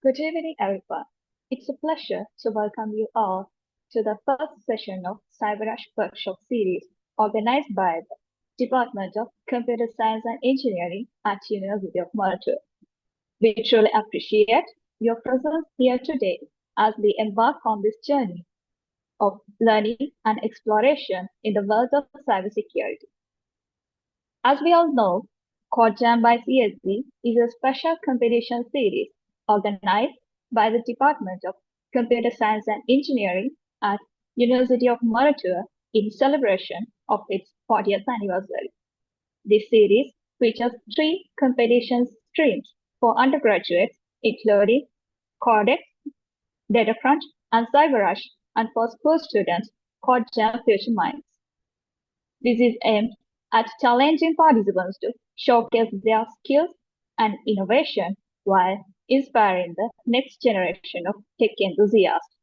Good evening, everyone. It's a pleasure to welcome you all to the first session of CyberRush workshop series organized by the Department of Computer Science and Engineering at University of Moratuwa. We truly appreciate your presence here today as we embark on this journey of learning and exploration in the world of cybersecurity. As we all know, CodeJam by CSE is a special competition series organized by the Department of Computer Science and Engineering at University of Moratuwa in celebration of its 40th anniversary. This series features 3 competition streams for undergraduates, including Codex, Datafront, and CyberRush, and for school students, CodeJam Future Minds. This is aimed at challenging participants to showcase their skills and innovation while inspiring the next generation of tech enthusiasts.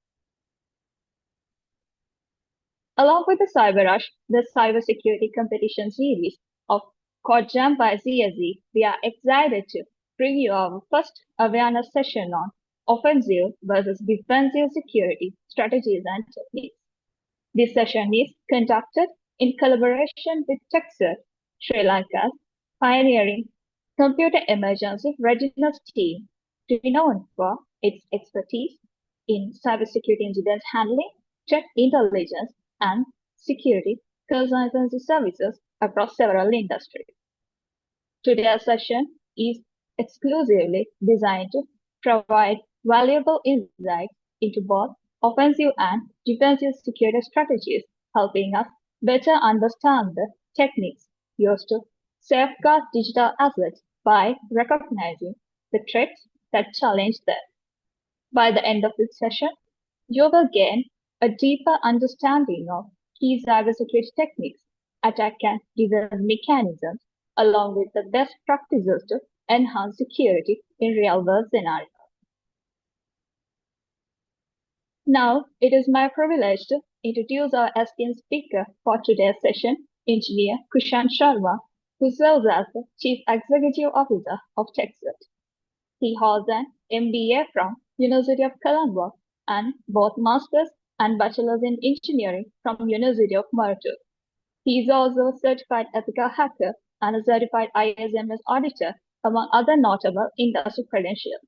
Along with the CyberRush, the cybersecurity competition series of CodeJam by CSE, we are excited to bring you our first awareness session on offensive versus defensive security strategies and techniques. This session is conducted in collaboration with TechCERT, Sri Lanka's pioneering computer emergency readiness team, renowned for its expertise in cybersecurity incident handling, threat intelligence, and security consultancy services across several industries. Today's session is exclusively designed to provide valuable insights into both offensive and defensive security strategies, helping us better understand the techniques used to safeguard digital assets by recognizing the threats that challenge them. By the end of this session, you will gain a deeper understanding of key cybersecurity techniques, attack and defense mechanisms, along with the best practices to enhance security in real-world scenarios. Now, it is my privilege to introduce our esteemed speaker for today's session, Engineer Kushan Sharma, who serves as the Chief Executive Officer of TechCERT. He holds an MBA from University of Colombo and both Masters and Bachelors in Engineering from University of Moratuwa. He is also a certified ethical hacker and a certified ISMS auditor, among other notable industry credentials.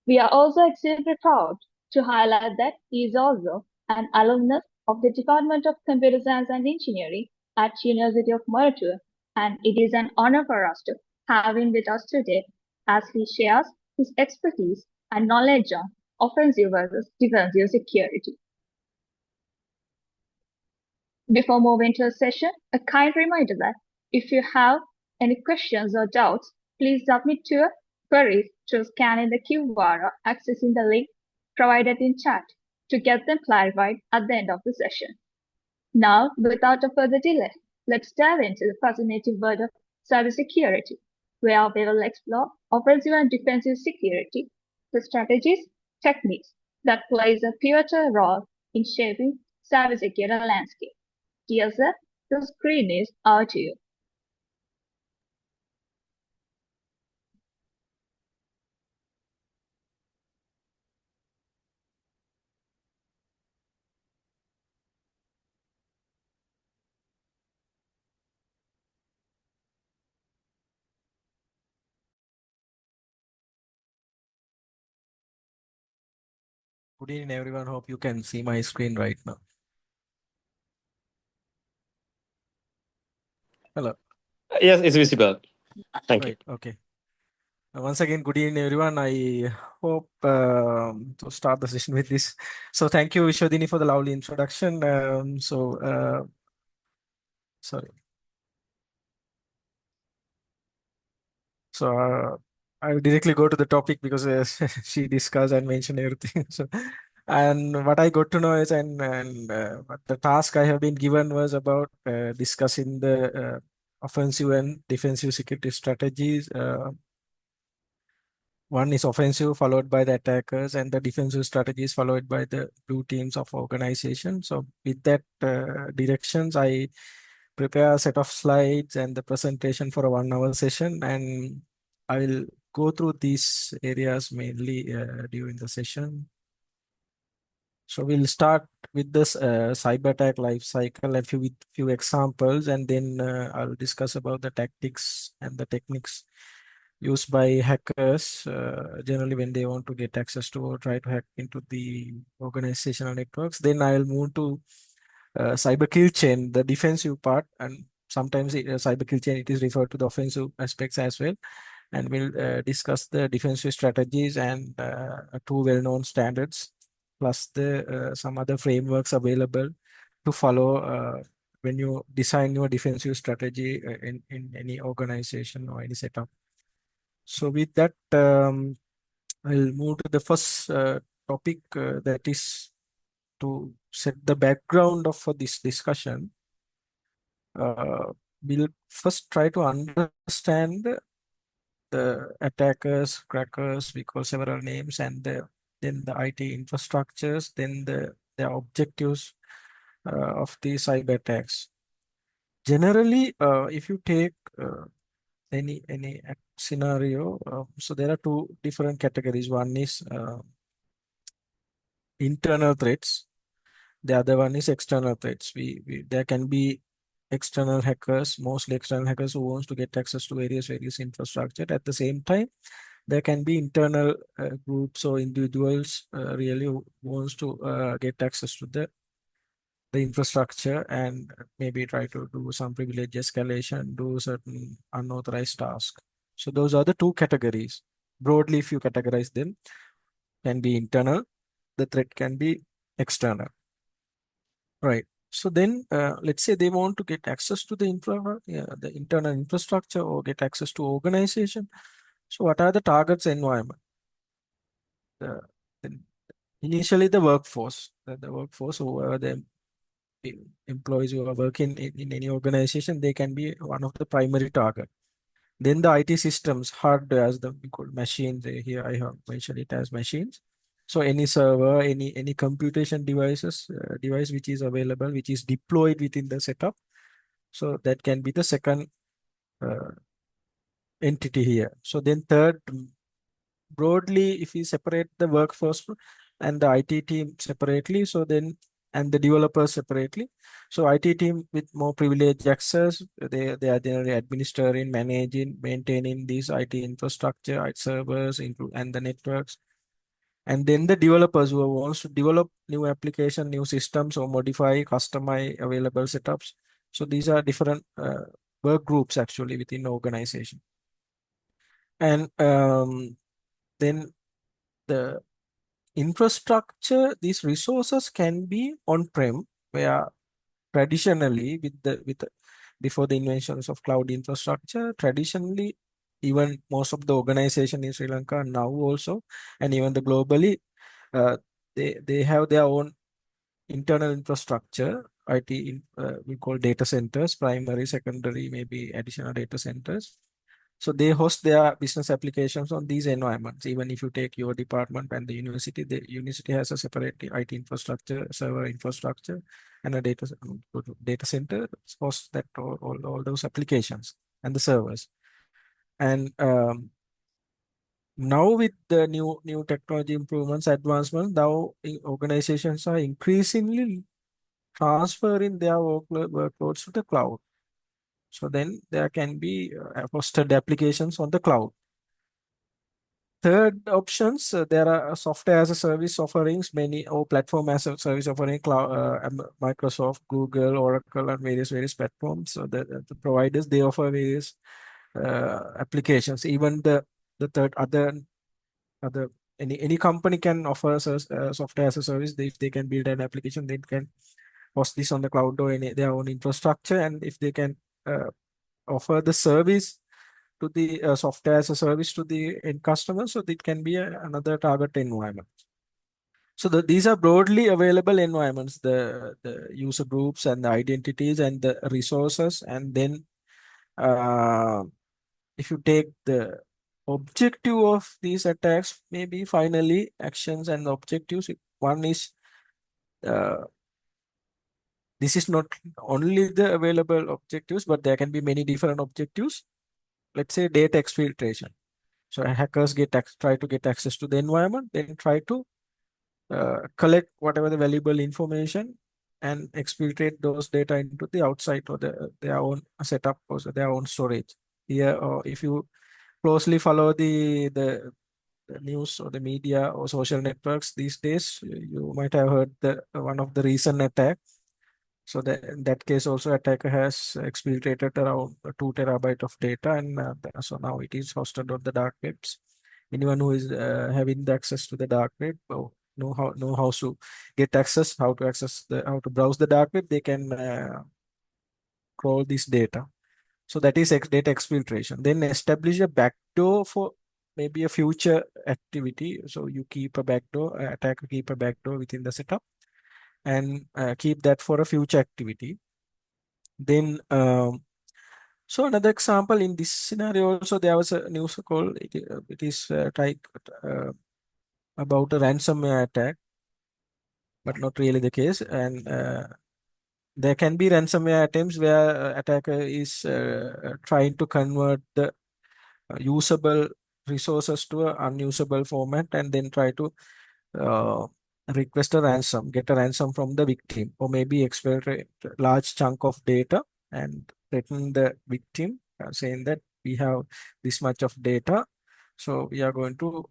We are also extremely proud to highlight that he is also an alumnus of the Department of Computer Science and Engineering at University of Moratuwa, and it is an honor for us to have him with us today as he shares his expertise and knowledge on offensive versus defensive security. Before moving to the session, a kind reminder that if you have any questions or doubts, please submit your queries through scanning the QR or accessing the link provided in chat to get them clarified at the end of the session. Now, without a further delay, let's dive into the fascinating world of cybersecurity, where we will explore offensive and defensive security, the strategies, techniques that plays a pivotal role in shaping cybersecurity landscape. Dear sir, the screen is out to you. Good evening, everyone. Hope you can see my screen right now. Hello. Yes, it's visible. Thank you. Okay. Once again, good evening, everyone. I hope to start the session with this. So thank you, Vishwadini, for the lovely introduction. Sorry. So I will directly go to the topic because she discussed and mentioned everything. So, and what I got to know is, what the task I have been given was about discussing the offensive and defensive security strategies. One is offensive, followed by the attackers, and the defensive strategies followed by the blue teams of organization. So with that directions, I prepare a set of slides and the presentation for a 1-hour session, and I will go through these areas mainly during the session. So we'll start with this cyber attack life cycle and few examples, and then I'll discuss about the tactics and the techniques used by hackers generally when they want to get access to or try to hack into the organizational networks. Then I'll move to cyber kill chain, the defensive part, and sometimes cyber kill chain it is referred to the offensive aspects as well. And we'll discuss the defensive strategies and two well-known standards, plus the some other frameworks available to follow when you design your defensive strategy in any organization or any setup. So with that, I'll move to the first topic that is to set the background of for this discussion. We'll first try to understand the attackers, crackers, we call several names, and then the IT infrastructures, then the objectives of the cyber attacks. Generally, if you take any scenario, so there are two different categories. One is internal threats. The other one is external threats. There can be external hackers, mostly external hackers who wants to get access to various infrastructure. At the same time, there can be internal groups or individuals really who wants to get access to the infrastructure and maybe try to do some privilege escalation, do certain unauthorized tasks. So those are the two categories. Broadly, if you categorize them, can be internal, the threat can be external. Right. So then let's say they want to get access to the the internal infrastructure or get access to organization. So what are the targets environment? The, initially the workforce, the workforce or the employees who are working in any organization, they can be one of the primary target. Then the IT systems, hardware as the we call machines. Here I have mentioned it as machines. So any server, any computation device which is available, which is deployed within the setup. So that can be the second entity here. So then third, broadly, if we separate the workforce and the IT team separately, so then and the developers separately. So IT team with more privileged access, they are generally administering, managing, maintaining these IT infrastructure, IT servers, and the networks. And then the developers who wants to develop new application, new systems, or modify, customize available setups. So these are different work groups actually within the organization. And then the infrastructure, these resources can be on-prem, where traditionally before the inventions of cloud infrastructure, traditionally even most of the organization in Sri Lanka now also, and even the globally, they have their own internal infrastructure, we call data centers, primary, secondary, maybe additional data centers. So they host their business applications on these environments. Even if you take your department and the university has a separate IT infrastructure, server infrastructure, and a data center hosts that all those applications and the servers. And now with the new technology improvements, advancements, now organizations are increasingly transferring their workloads to the cloud. So then there can be hosted applications on the cloud. Third options, there are software as a service offerings, many or platform as a service offering, cloud, Microsoft, Google, Oracle, and various platforms. So the providers, they offer various applications. Even the third other any company can offer software as a service. If they can build an application, they can host this on the cloud or their own infrastructure. And if they can offer the service to the software as a service to the end customer, so it can be another target environment. So these are broadly available environments, the user groups and the identities and the resources. And then if you take the objective of these attacks, maybe finally actions and objectives. One is this is not only the available objectives, but there can be many different objectives. Let's say data exfiltration. So hackers try to get access to the environment, then try to collect whatever the valuable information and exfiltrate those data into the outside or their own setup or their own storage. Here, or if you closely follow the news or the media or social networks these days, you might have heard one of the recent attack. So in that case also attacker has exfiltrated around 2 terabyte of data, and so now it is hosted on the dark webs. Anyone who is having the access to the dark web know how to get access, how to how to browse the dark web, they can crawl this data. So that is data exfiltration. Then establish a backdoor for maybe a future activity. So you keep a backdoor, attacker keep a backdoor within the setup and keep that for a future activity. Then, so another example in this scenario also, there was a news call. It is about a ransomware attack, but not really the case. And there can be ransomware attempts where attacker is trying to convert the usable resources to an unusable format and then try to uh, request a ransom, get a ransom from the victim, or maybe exploit a large chunk of data and threaten the victim, saying that we have this much of data, so we are going to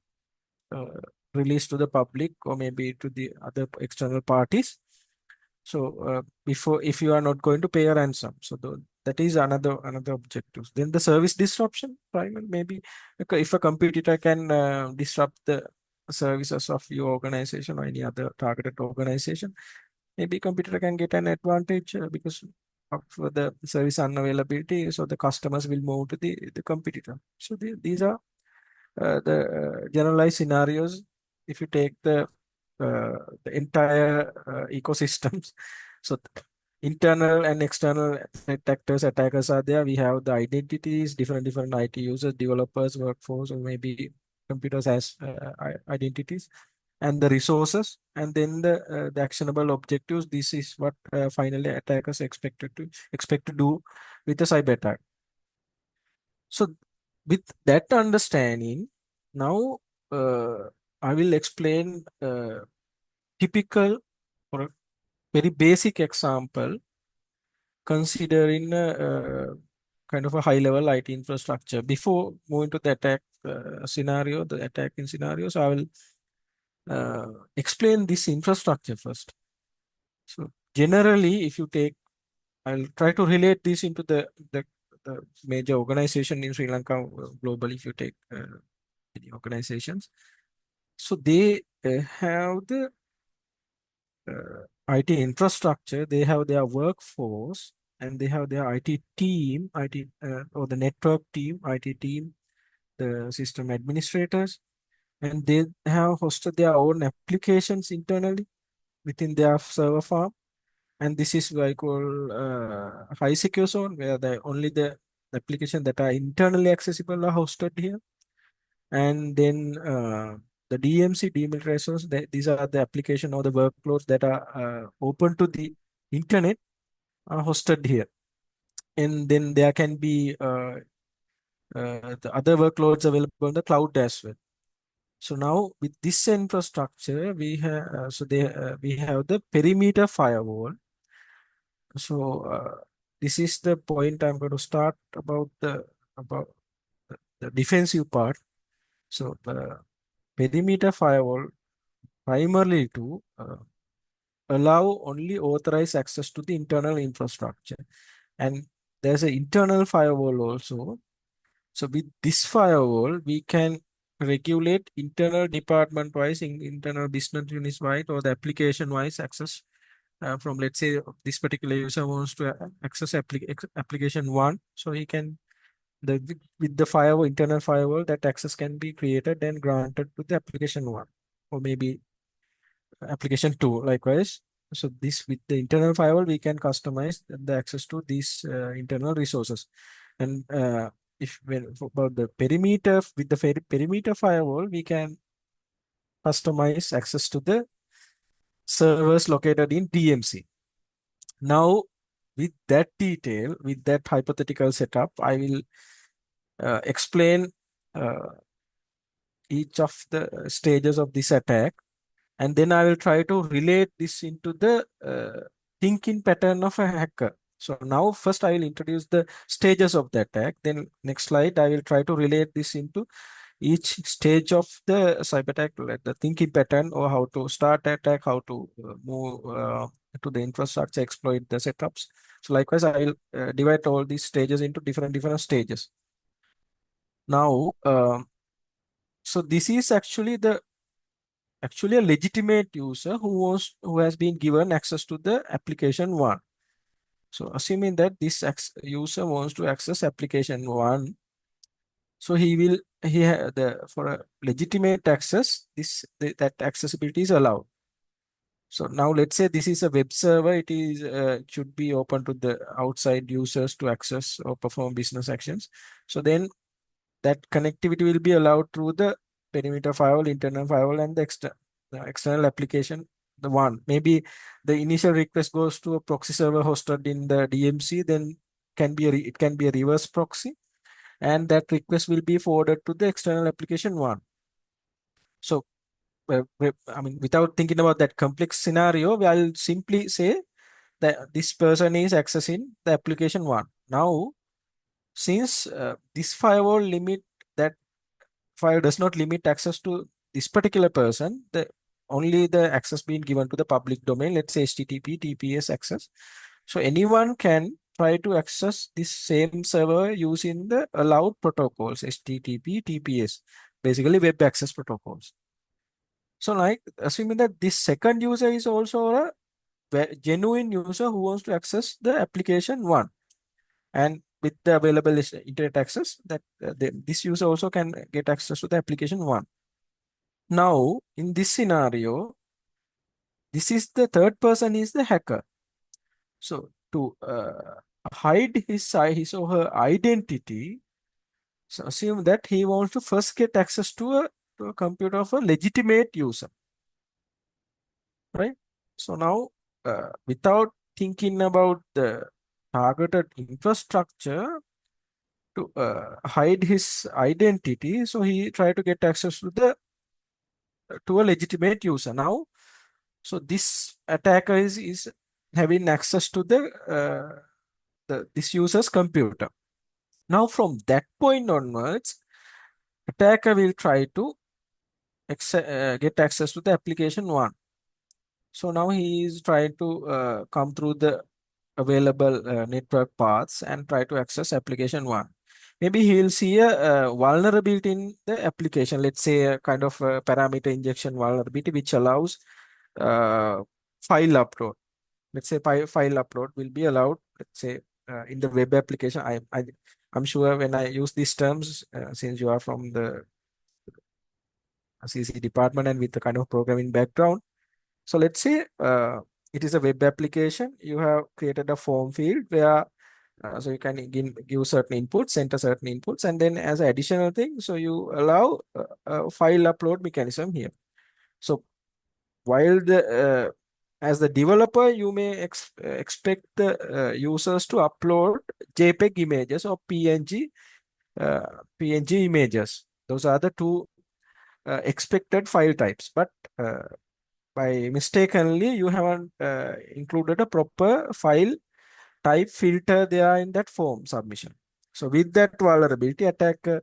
uh, release to the public or maybe to the other external parties. So before, if you are not going to pay a ransom, so that is another objective. Then the service disruption, maybe if a competitor can disrupt the services of your organization or any other targeted organization, maybe competitor can get an advantage because of the service unavailability. So the customers will move to the competitor. So these are the generalized scenarios. If you take the entire ecosystems, so internal and external threat actors, attackers are there. We have the identities, different IT users, developers, workforce, or maybe computers as identities, and the resources, and then the actionable objectives. This is what finally attackers expect to do with the cyber attack. So with that understanding, now I will explain typical or a very basic example considering kind of a high level IT infrastructure. Before moving to the attack scenario, the attacking scenario, so I will explain this infrastructure first. So generally, if you take, I'll try to relate this into the major organization in Sri Lanka globally. If you take many organizations, so they have the IT infrastructure, they have their workforce, and they have their IT team, or the network team, IT team, the system administrators, and they have hosted their own applications internally within their server farm. And this is what I call high secure zone, where only the application that are internally accessible are hosted here. And then the DMC, demilitarized zones, these are the application or the workloads that are open to the internet are hosted here. And then there can be the other workloads available on the cloud as well. So now with this infrastructure, we have we have the perimeter firewall. So this is the point I'm going to start about about the defensive part. So the perimeter firewall primarily to allow only authorized access to the internal infrastructure, and there's an internal firewall also. So with this firewall, we can regulate internal department wise, internal business units wise, or the application wise access from, let's say, this particular user wants to access application one, so he can with the firewall, internal firewall, that access can be created and granted to the application one, or maybe application two likewise. So this, with the internal firewall, we can customize the access to these internal resources. And if when about the perimeter, with the perimeter firewall, we can customize access to the servers located in DMC. Now, with that detail, with that hypothetical setup, I will explain each of the stages of this attack, and then I will try to relate this into the thinking pattern of a hacker. So now first I will introduce the stages of the attack. Then next slide I will try to relate this into each stage of the cyber attack, like the thinking pattern, or how to start the attack, how to move to the infrastructure, exploit the setups. So likewise, I will divide all these stages into different stages. Now, so this is actually a legitimate user who has been given access to the application one. So assuming that this user wants to access application one, so for a legitimate access, that accessibility is allowed. So now let's say this is a web server. It should be open to the outside users to access or perform business actions. So then that connectivity will be allowed through the perimeter firewall, internal firewall, and the external application. The one, maybe the initial request goes to a proxy server hosted in the DMC, then it can be a reverse proxy, and that request will be forwarded to the external application one. So, I mean, without thinking about that complex scenario, I'll simply say that this person is accessing the application one. Now, since this firewall limit that file does not limit access to this particular person, only the access being given to the public domain, let's say HTTP, TPS access. So anyone can try to access this same server using the allowed protocols, HTTP, TPS, basically web access protocols. So like assuming that this second user is also a genuine user who wants to access the application one, and with the available internet access, that this user also can get access to the application one. Now, in this scenario, this is the third person is the hacker. So to hide his or her identity, so assume that he wants to first get access to a computer of a legitimate user, right? So now, without thinking about the targeted infrastructure to hide his identity, so he tried to get access to a legitimate user. Now, so this attacker is having access to this user's computer. Now, from that point onwards, attacker will try to get access to the application one. So now he is trying to come through the available network paths and try to access application one. Maybe he will see a vulnerability in the application, let's say a kind of a parameter injection vulnerability, which allows uh, file upload. Let's say file upload will be allowed, let's say in the web application. I'm sure when I use these terms, since you are from the CC department and with the kind of programming background. So let's say it is a web application. You have created a form field where so you can give certain inputs, enter certain inputs, and then as an additional thing, so you allow a file upload mechanism here. So while as the developer, you may expect the users to upload JPEG images or PNG images. Those are the two expected file types, but by mistakenly you haven't included a proper file type filter there in that form submission. So with that vulnerability, attacker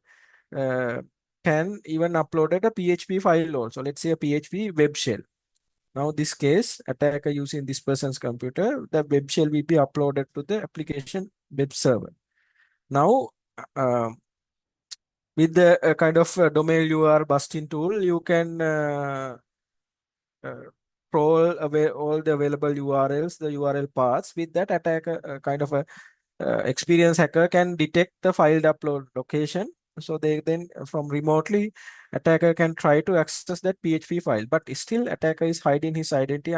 can even upload a PHP file also. Let's say a PHP web shell. Now this case, attacker using this person's computer, the web shell will be uploaded to the application web server. Now, with the kind of domain URL busting tool, you can crawl away all the available URLs, the URL paths. With that, attacker kind of a experienced hacker can detect the filed upload location. So they then from remotely, attacker can try to access that PHP file, but still attacker is hiding his identity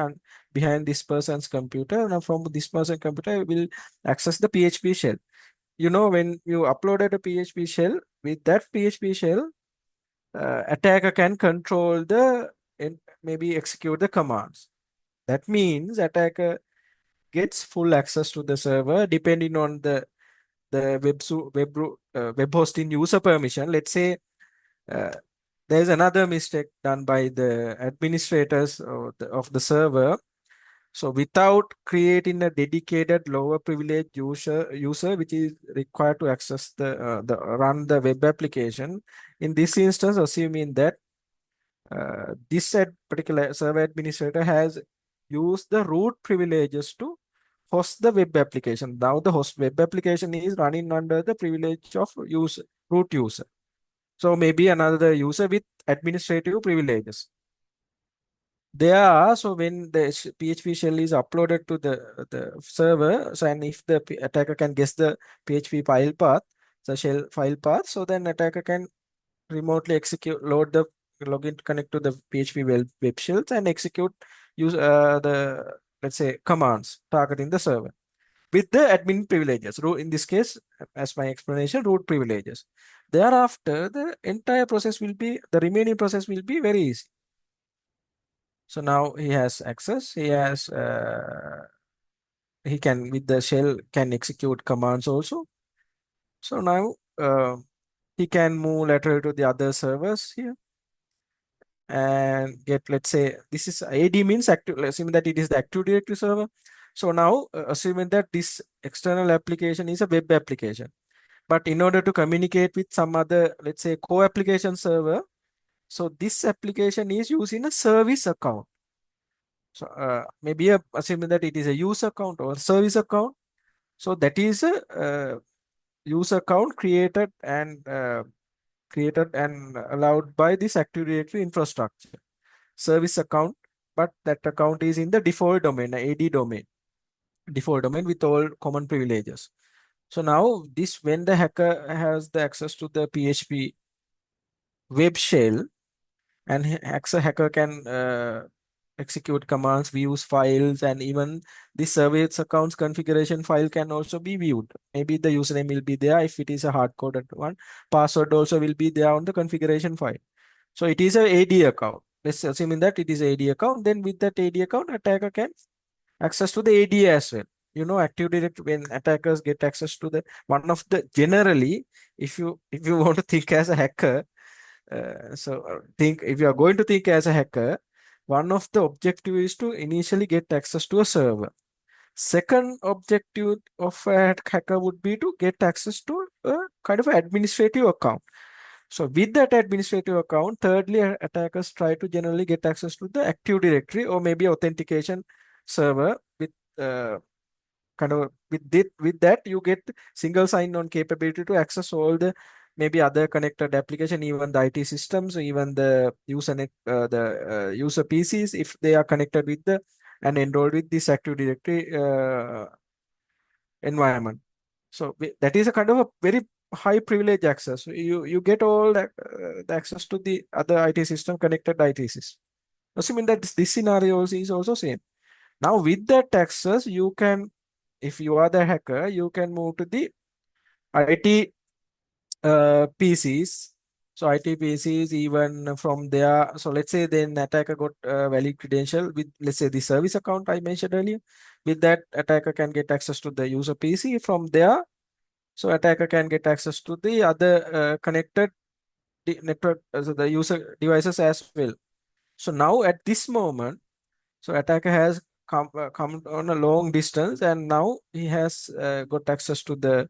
behind this person's computer. Now from this person's computer will access the PHP shell. You know, when you uploaded a PHP shell, with that PHP shell, attacker can control and maybe execute the commands. That means attacker gets full access to the server depending on the web hosting user permission. Let's say there's another mistake done by the administrators of the server. So without creating a dedicated lower privilege user which is required to access the run the web application, in this instance, assuming that this particular server administrator has used the root privileges to host the web application. Now the host web application is running under the privilege of root user. So maybe another user with administrative privileges. So when the PHP shell is uploaded to the server, so and if the attacker can guess the PHP file path, the shell file path, so then attacker can remotely load the login, connect to the PHP web shells and execute the, let's say, commands targeting the server with the admin privileges. In this case, as my explanation, root privileges. Thereafter, the entire process will be, the remaining process will be very easy. So now he has access, he can, with the shell, can execute commands also. So now he can move laterally to the other servers here and get, let's say, this is AD means active, assuming that it is the Active Directory server. So now assuming that this external application is a web application, but in order to communicate with some other, let's say, co-application server, so this application is using a service account. So maybe assuming that it is a user account or service account. So that is a user account created and allowed by this Active Directory infrastructure service account, but that account is in the default domain, AD domain, default domain with all common privileges. So now this, when the hacker has the access to the PHP web shell, and hacker can execute commands, views files, and even the service accounts configuration file can also be viewed. Maybe the username will be there if it is a hard-coded one. Password also will be there on the configuration file. So it is a AD account. Let's assume that it is AD account. Then with that AD account, attacker can access to the AD as well. You know, Active Directory, when attackers get access to the one of the, generally, if you want to think as a hacker, think, if you are going to think as a hacker, one of the objective is to initially get access to a server. Second objective of a hacker would be to get access to a kind of administrative account. So with that administrative account, thirdly, attackers try to generally get access to the Active Directory or maybe authentication server with with that you get single sign-on capability to access all the maybe other connected application, even the IT systems, even the user PCs, if they are connected with the and enrolled with this Active Directory environment. So that is a kind of a very high privilege access. You get all the access to the other IT system, connected IT system. Assuming that this scenario is also same. Now with that access, you can, if you are the hacker, you can move to the IT PCs. So IT PCs, even from there. So let's say then attacker got a valid credential with, let's say, the service account I mentioned earlier. With that, attacker can get access to the user PC from there. So attacker can get access to the other connected network, so the user devices as well. So now at this moment, so attacker has come on a long distance, and now he has got access to the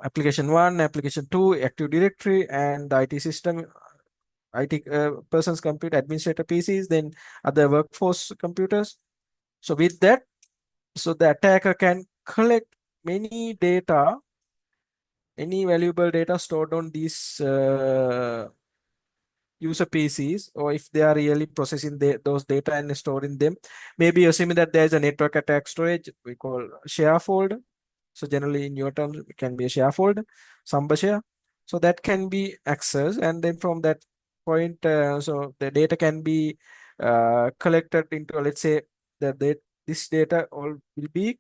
application 1, application 2, Active Directory, and the IT system, IT person's computer, administrator PCs, then other workforce computers. So with that, so the attacker can collect many data, any valuable data stored on these user PCs, or if they are really processing those data and storing them. Maybe assuming that there's a network attack storage, we call share folder. So generally in your terms, it can be a share folder, Samba share. So that can be accessed, and then from that point, so the data can be collected into, let's say, this data all will be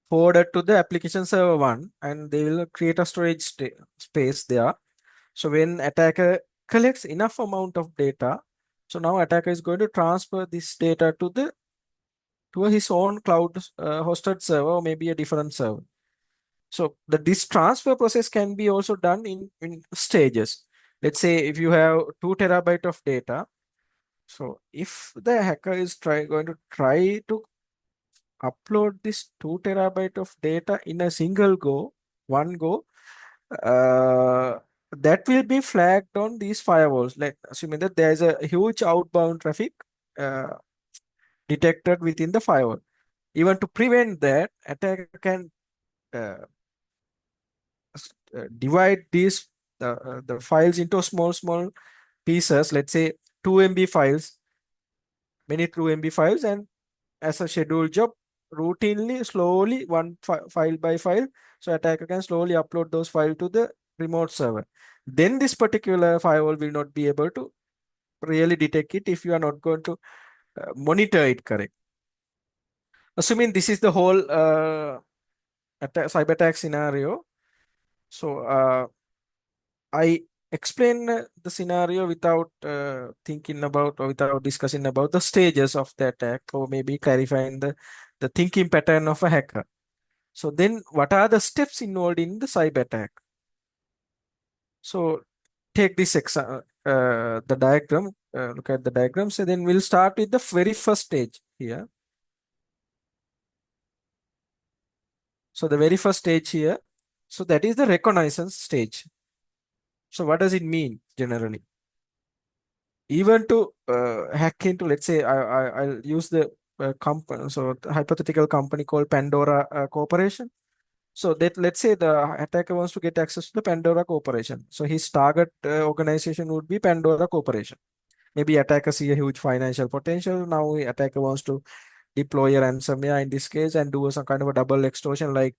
forwarded to the application server 1, and they will create a storage space there. So when attacker collects enough amount of data, so now attacker is going to transfer this data to his own cloud hosted server, or maybe a different server. So this transfer process can be also done in stages. let's say if you have 2 TB of data, so if the hacker is going to try to upload this 2 TB of data in a single go, one go, uh, that will be flagged on these firewalls. Like assuming that there is a huge outbound traffic uh, detected within the firewall. Even to prevent that, attacker can uh, divide the files into small pieces. Let's say 2 MB files, many 2 MB files, and as a scheduled job, routinely, slowly, one file by file. So attacker can slowly upload those files to the remote server. Then this particular firewall will not be able to really detect it if you are not going to monitor it correct. Assuming this is the whole cyber attack scenario. So I explain the scenario without thinking about or without discussing about the stages of the attack, or maybe clarifying the thinking pattern of a hacker. So then what are the steps involved in the cyber attack? So take this the diagram, look at the diagram. So then we'll start with the very first stage here. So the very first stage here, so that is the reconnaissance stage. So what does it mean generally? Even to hack into, let's say I'll use the company, so the hypothetical company called Pandora Corporation. So that, let's say the attacker wants to get access to the Pandora Corporation. So his target organization would be Pandora Corporation. Maybe attacker see a huge financial potential. Now attacker wants to deploy a ransomware in this case and do some kind of a double extortion, like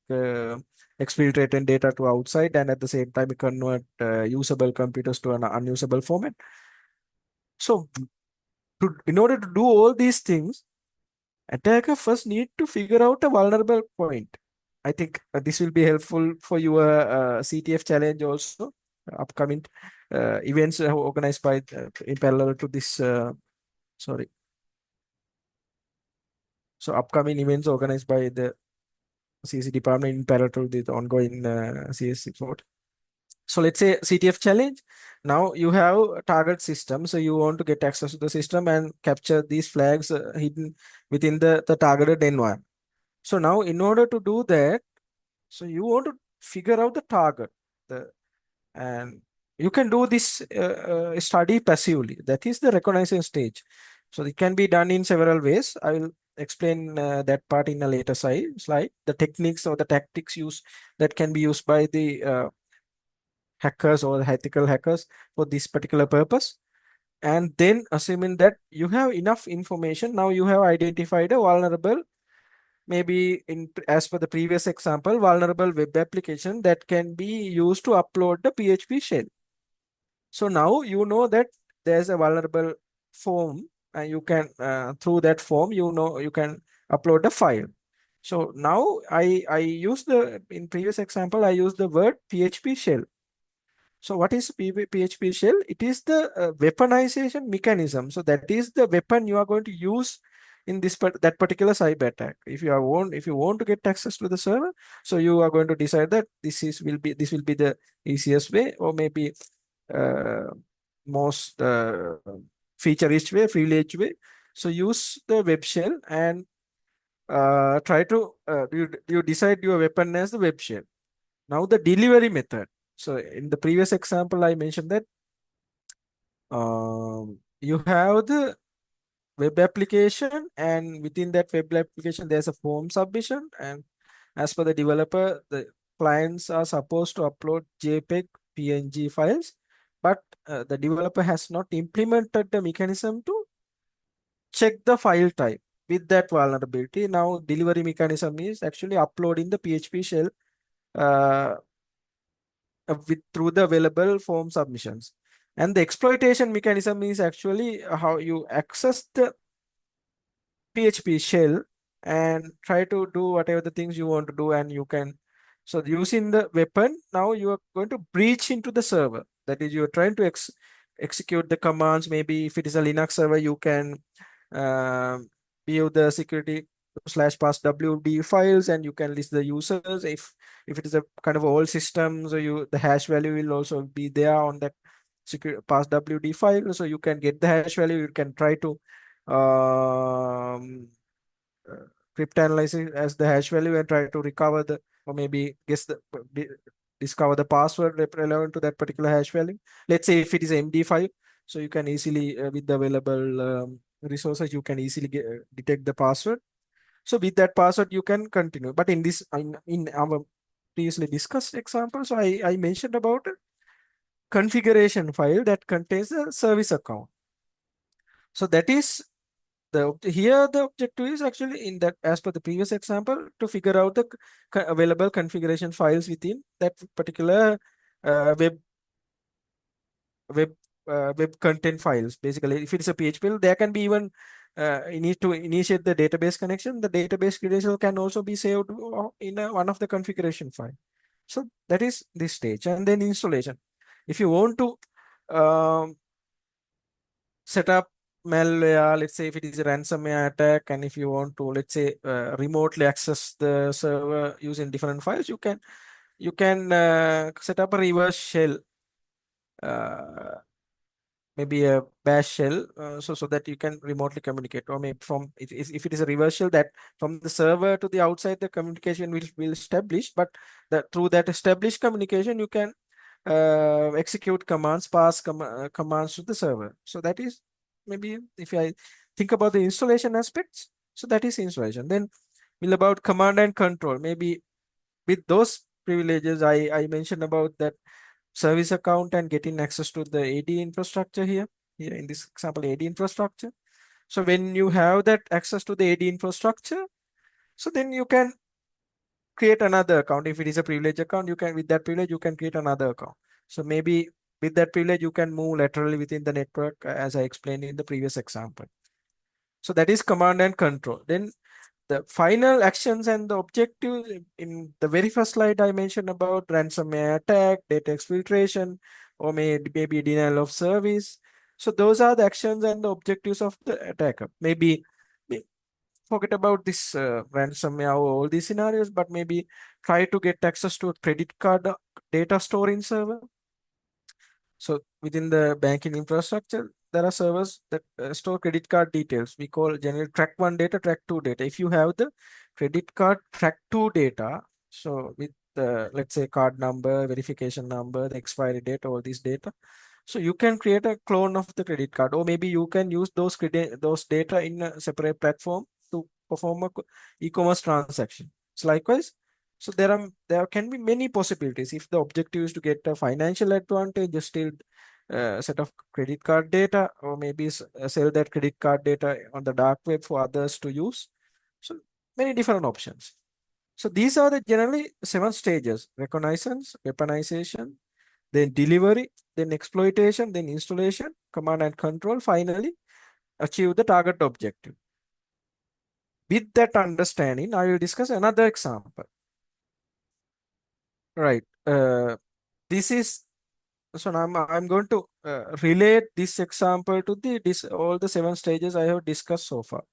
exfiltrating data to outside, and at the same time convert usable computers to an unusable format. So in order to do all these things, attacker first need to figure out a vulnerable point. I think this will be helpful for your CTF challenge also. Upcoming events organized by in parallel to this. Sorry. So upcoming events organized by the CSC department in parallel to the ongoing CSC report. So let's say CTF challenge. Now you have a target system. So you want to get access to the system and capture these flags hidden within the targeted environment. So now in order to do that, so you want to figure out the target, and you can do this study passively. That is the reconnaissance stage. So it can be done in several ways. I will explain that part in a later slide. The techniques or the tactics that can be used by the hackers or ethical hackers for this particular purpose. And then assuming that you have enough information, now you have identified a vulnerable, maybe as per the previous example, vulnerable web application that can be used to upload the PHP shell. So now you know that there's a vulnerable form, and you can through that form, you can upload a file. So now I use in previous example, I use the word PHP shell. So what is PHP shell? It is the weaponization mechanism. So that is the weapon you are going to use in that particular cyber attack. If you want to get access to the server, so you are going to decide that this will be the easiest way, or maybe uh, most feature-rich way, privileged way. So use the web shell and try to you decide your weapon as the web shell. Now the delivery method. So in the previous example, I mentioned that you have the web application, and within that web application, there's a form submission. And as per the developer, the clients are supposed to upload JPEG, PNG files, but the developer has not implemented the mechanism to check the file type with that vulnerability. Now, delivery mechanism is actually uploading the PHP shell uh, through the available form submissions. And the exploitation mechanism is actually how you access the PHP shell and try to do whatever the things you want to do, and you can. So using the weapon, now you are going to breach into the server. That is, you're trying to execute the commands. Maybe if it is a Linux server, you can view the security /pass WD files, and you can list the users. If it is a kind of old system, so the hash value will also be there on that secure pass WD file. So you can get the hash value. You can try to cryptanalyze it as the hash value and try to recover the, or maybe guess the discover the password relevant to that particular hash value. Let's say if it is MD5, so you can easily with the available resources, you can easily detect the password. So with that password, you can continue. But in this, in our previously discussed example, so I mentioned about a configuration file that contains a service account. So that is here the objective is actually in that, as per the previous example, to figure out the available configuration files within that particular web web web content files. Basically, if it's a PHP, there can be even you need to initiate the database connection. The database credential can also be saved in one of the configuration file. So that is this stage, and then installation. If you want to set up malware, let's say if it is a ransomware attack, and if you want to, let's say, remotely access the server using different files, you can set up a reverse shell, maybe a bash shell, so that you can remotely communicate, or maybe from if it is a reverse shell, that from the server to the outside the communication will establish, but that through that established communication you can execute commands, pass commands to the server. So that is, maybe if I think about the installation aspects, so that is installation. Then we'll about command and control. Maybe with those privileges I mentioned about that service account and getting access to the AD infrastructure here in this example, AD infrastructure. So when you have that access to the AD infrastructure, so then you can create another account. If it is a privilege account, you can, with that privilege, you can create another account. So maybe with that privilege, you can move laterally within the network, as I explained in the previous example. So that is command and control. Then the final actions and the objective in the very first slide I mentioned about ransomware attack, data exfiltration, or maybe denial of service. So those are the actions and the objectives of the attacker. Maybe forget about this ransomware or all these scenarios, but maybe try to get access to a credit card data storing server. So within the banking infrastructure, there are servers that store credit card details. We call generally track one data, track two data. If you have the credit card track two data, so with the, let's say, card number, verification number, the expiry date, all these data, so you can create a clone of the credit card, or maybe you can use those data in a separate platform to perform a e-commerce transaction. So likewise, so there can be many possibilities. If the objective is to get a financial advantage, just still set of credit card data, or maybe sell that credit card data on the dark web for others to use. So many different options. So these are the generally 7 stages: reconnaissance, weaponization, then delivery, then exploitation, then installation, command and control, finally achieve the target objective. With that understanding, I will discuss another example. Right. This is, so I'm going to relate this example to all the 7 stages I have discussed so far.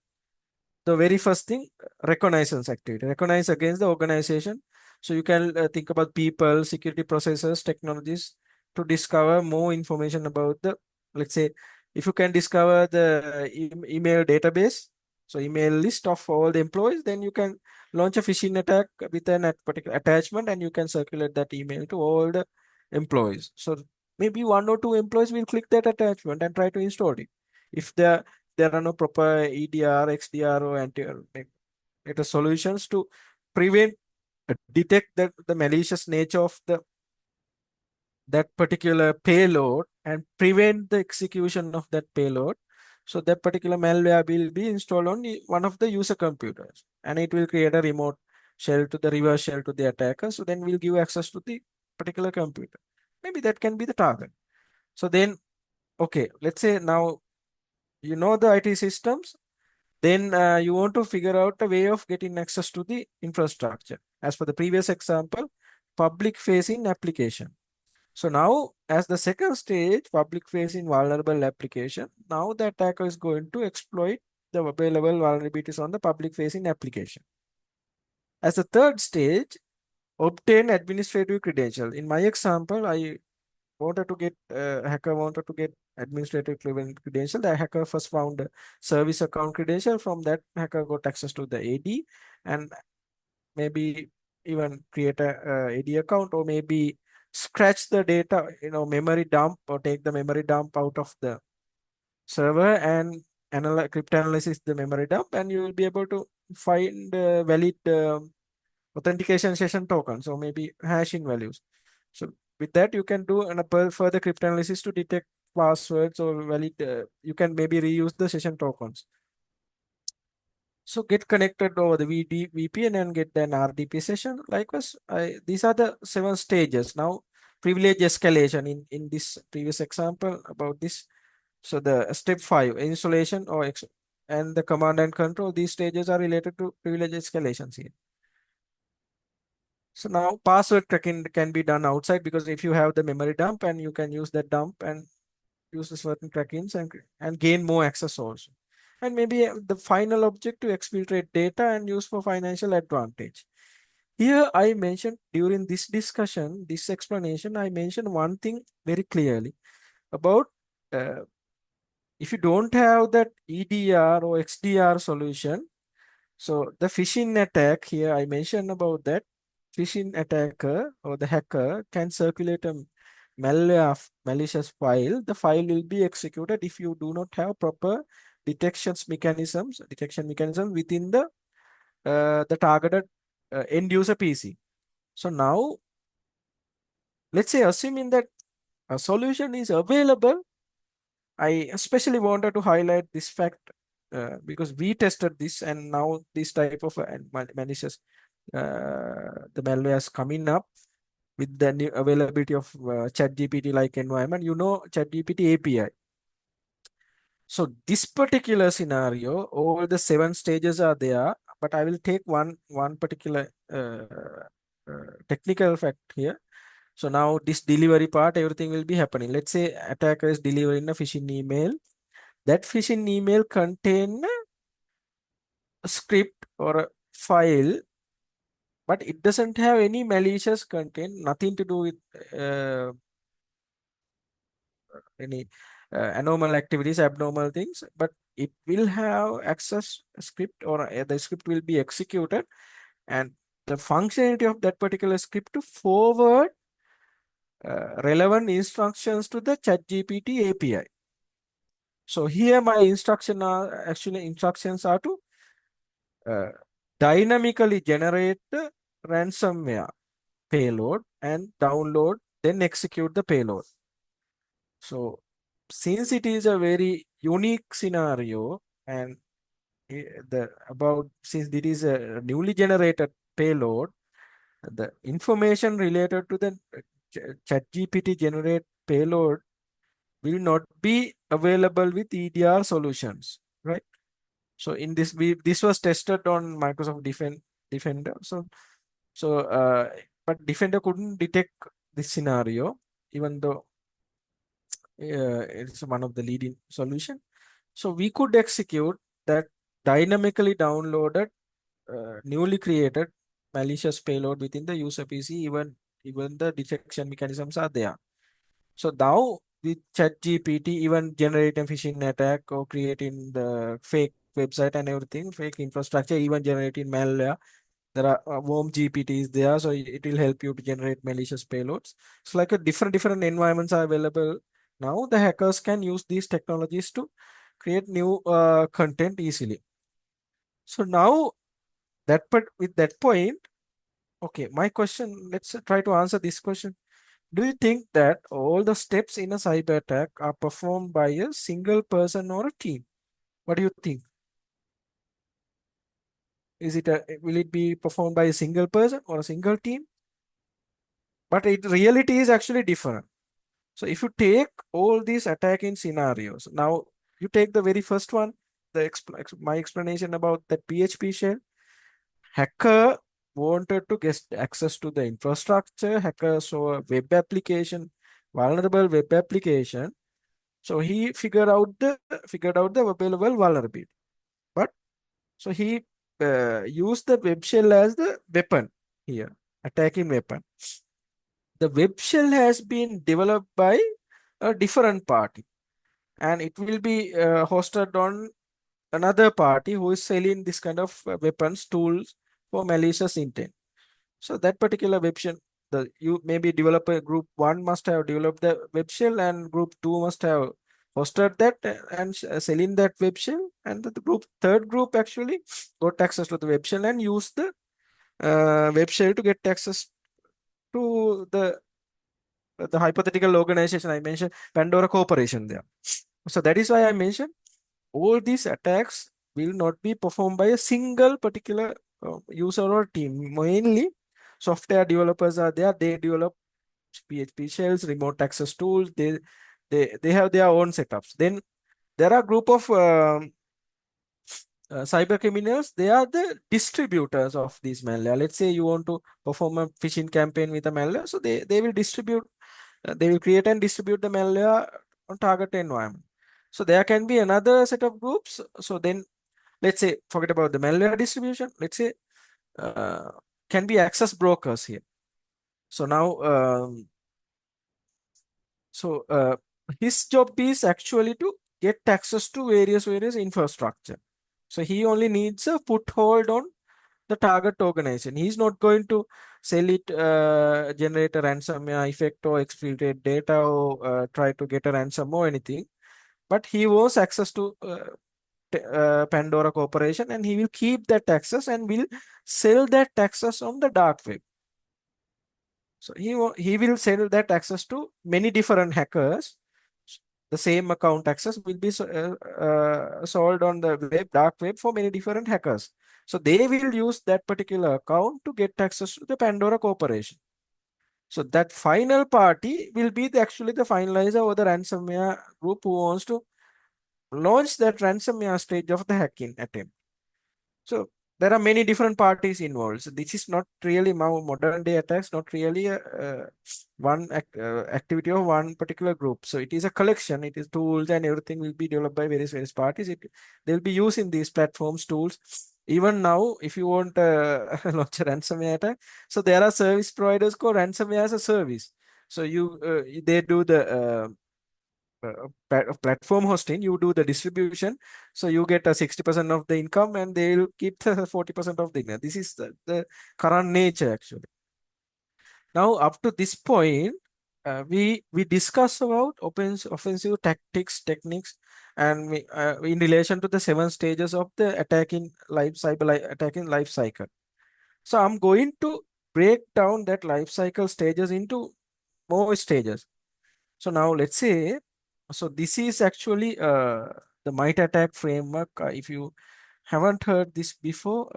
The very first thing, reconnaissance activity. Recognize against the organization. So you can think about people, security processes, technologies to discover more information about the, let's say, if you can discover the email database, so email list of all the employees, then you can launch a phishing attack with an particular attachment, and you can circulate that email to all the employees. So maybe 1 or 2 employees will click that attachment and try to install it. If there are no proper EDR, XDR, or anti solutions to prevent, detect the malicious nature of that particular payload and prevent the execution of that payload. So that particular malware will be installed on one of the user computers, and it will create a remote shell to the reverse shell to the attacker. So then we'll give access to the particular computer. Maybe that can be the target. So then, okay, let's say now you know the IT systems, then you want to figure out a way of getting access to the infrastructure. As for the previous example, public facing application. So now, as the second stage, public facing vulnerable application, now the attacker is going to exploit the available vulnerabilities on the public facing application. As the third stage, obtain administrative credential. In my example, I hacker wanted to get administrative credential. The hacker first found a service account credential. From that, hacker got access to the AD and maybe even create a AD account, or maybe scratch the data, memory dump, or take the memory dump out of the server and cryptanalysis the memory dump, and you will be able to find valid authentication session tokens, or maybe hashing values. So with that, you can do further cryptanalysis to detect passwords or valid. You can maybe reuse the session tokens. So get connected over the VPN and get an RDP session. Likewise, these are the 7 stages. Now, privilege escalation in this previous example about this. So the step 5, installation and the command and control. These stages are related to privilege escalations here. So now password cracking can be done outside, because if you have the memory dump, and you can use that dump and use the certain crackings and gain more access also. And maybe the final objective, exfiltrate data and use for financial advantage. Here I mentioned during this discussion, this explanation, I mentioned one thing very clearly about if you don't have that EDR or XDR solution. So the phishing attack here, I mentioned about that. Phishing attacker or the hacker can circulate a malicious file. The file will be executed if you do not have proper detection mechanisms within the targeted end user PC. So now, let's say, assuming that a solution is available, I especially wanted to highlight this fact because we tested this, and now this type of malicious the malware is coming up with the new availability of ChatGPT like environment. ChatGPT API. So this particular scenario, all the 7 stages are there, but I will take one particular technical fact here. So now this delivery part, everything will be happening. Let's say attacker is delivering a phishing email. That phishing email contain a script or a file, but it doesn't have any malicious content, nothing to do with any abnormal activities, abnormal things, but it will have access script, or the script will be executed, and the functionality of that particular script to forward relevant instructions to the ChatGPT API. So here my instructions are to dynamically generate the ransomware payload and download, then execute the payload. So since it is a very unique scenario, and since it is a newly generated payload, the information related to the ChatGPT generate payload will not be available with EDR solutions, right? So in this was tested on Microsoft Defender. But Defender couldn't detect this scenario, even though it's one of the leading solution. So we could execute that dynamically downloaded, newly created malicious payload within the user PC, even the detection mechanisms are there. So now with ChatGPT, even generating phishing attack or creating the fake website and everything, fake infrastructure, even generating malware. There are worm GPTs there, so it will help you to generate malicious payloads. So like a different environments are available now. The hackers can use these technologies to create new content easily. So now with that point, okay, my question, let's try to answer this question. Do you think that all the steps in a cyber attack are performed by a single person or a team? What do you think? Will it be performed by a single person or a single team? But reality is actually different. So if you take all these attacking scenarios, now you take the very first one, my explanation about that PHP shell. Hacker wanted to get access to the infrastructure. Hacker saw a vulnerable web application. So he figured out the available vulnerability. But so he used the web shell as the weapon here, attacking weapon. the web shell has been developed by a different party, and it will be hosted on another party who is selling this kind of weapons tools for malicious intent. So that particular web shell, you maybe developer group one must have developed the web shell, and group two must have hosted that and selling that web shell, and the third group actually got access to the web shell and used the web shell to get access to the hypothetical organization I mentioned, Pandora Corporation there. So that is why I mentioned all these attacks will not be performed by a single particular user or team. Mainly, software developers are there. They develop PHP shells, remote access tools. They have their own setups. Then there are a group of cyber criminals. They are the distributors of these malware. Let's say you want to perform a phishing campaign with a malware, so they will distribute. They will create and distribute the malware on target environment. So there can be another set of groups. So then, let's say, forget about the malware distribution. Let's say can be access brokers here. So now, his job is actually to get access to various infrastructure. So he only needs a foothold on the target organization. He's not going to sell it, generate a ransomware effect or exfiltrate data or try to get a ransom or anything. But he wants access to Pandora Corporation, and he will keep that access and will sell that access on the dark web. So he will sell that access to many different hackers. The same account access will be sold on the dark web for many different hackers. So they will use that particular account to get access to the Pandora Corporation. So that final party will be actually the finalizer or the ransomware group who wants to launch that ransomware stage of the hacking attempt. So there are many different parties involved. So this is not really modern day attacks, not really one activity of one particular group. So it is a collection. It is tools and everything will be developed by various parties. They'll be using these platforms, tools. Even now, if you want launch a ransomware attack, so there are service providers called ransomware as a service. So they do the platform hosting, you do the distribution, so you get a 60% of the income and they'll keep the 40% of the income. This is the current nature actually. Now up to this point, we discuss about offensive tactics, techniques, and in relation to the 7 stages of the cyber attacking life cycle. So I'm going to break down that life cycle stages into more stages. So now let's say, so this is actually the might attack framework. If you haven't heard this before,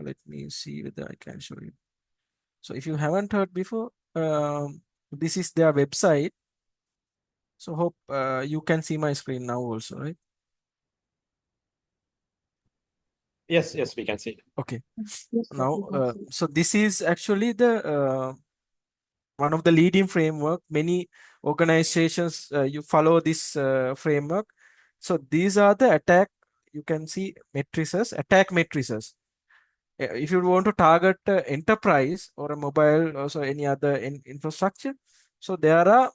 let me see whether I can show you. So if you haven't heard before, this is their website. So hope you can see my screen now also, right? Yes, we can see. Okay. Yes, sir, Now, we can see. so this is actually the one of the leading framework. Many organizations you follow this framework. So these are the you can see attack matrices. If you want to target enterprise or a mobile, also any other infrastructure, so there are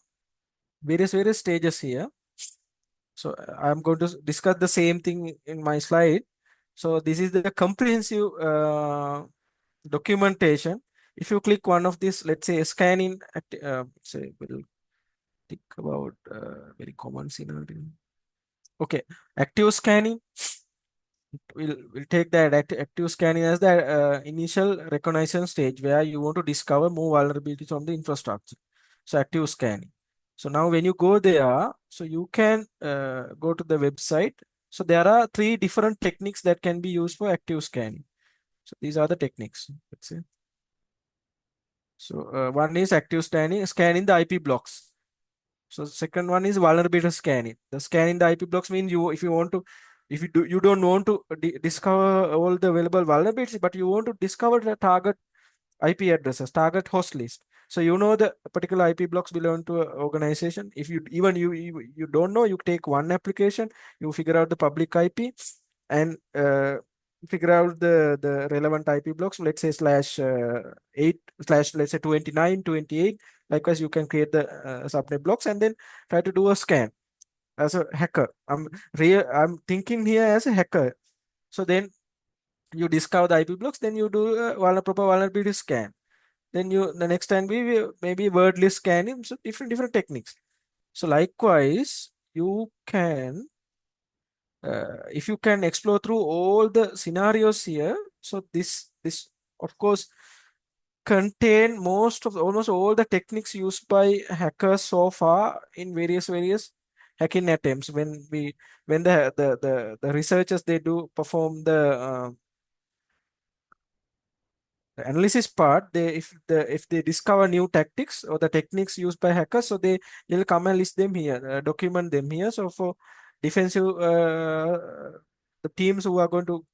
various stages here. So I'm going to discuss the same thing in my slide. So this is the comprehensive documentation. If you click one of these, let's say scanning, say we'll think about very common scenario. Okay, active scanning. We'll take that active scanning as the initial recognition stage where you want to discover more vulnerabilities on the infrastructure. So active scanning. So now when you go there, so you can go to the website. So there are 3 different techniques that can be used for active scanning. So these are the techniques, let's say. So one is active scanning the IP blocks. So second one is vulnerability scanning. The scanning the IP blocks means you don't want to discover all the available vulnerabilities, but you want to discover the target IP addresses, target host list. So you know the particular IP blocks belong to an organization. If you don't know, you take one application, you figure out the public IP and figure out the relevant IP blocks. Let's say /8 / let's say 29, 28, Likewise, you can create the subnet blocks and then try to do a scan as a hacker. I'm thinking here as a hacker. So then you discover the IP blocks, then you do a proper vulnerability scan. Then the next time we maybe wordless scanning, so different techniques. So likewise, you can if you can explore through all the scenarios here. So this of course contain almost all the techniques used by hackers so far in various hacking attempts. When the researchers, they do perform the analysis part, if they discover new tactics or the techniques used by hackers, so they'll come and list them here, document them here. So for defensive the teams who are going to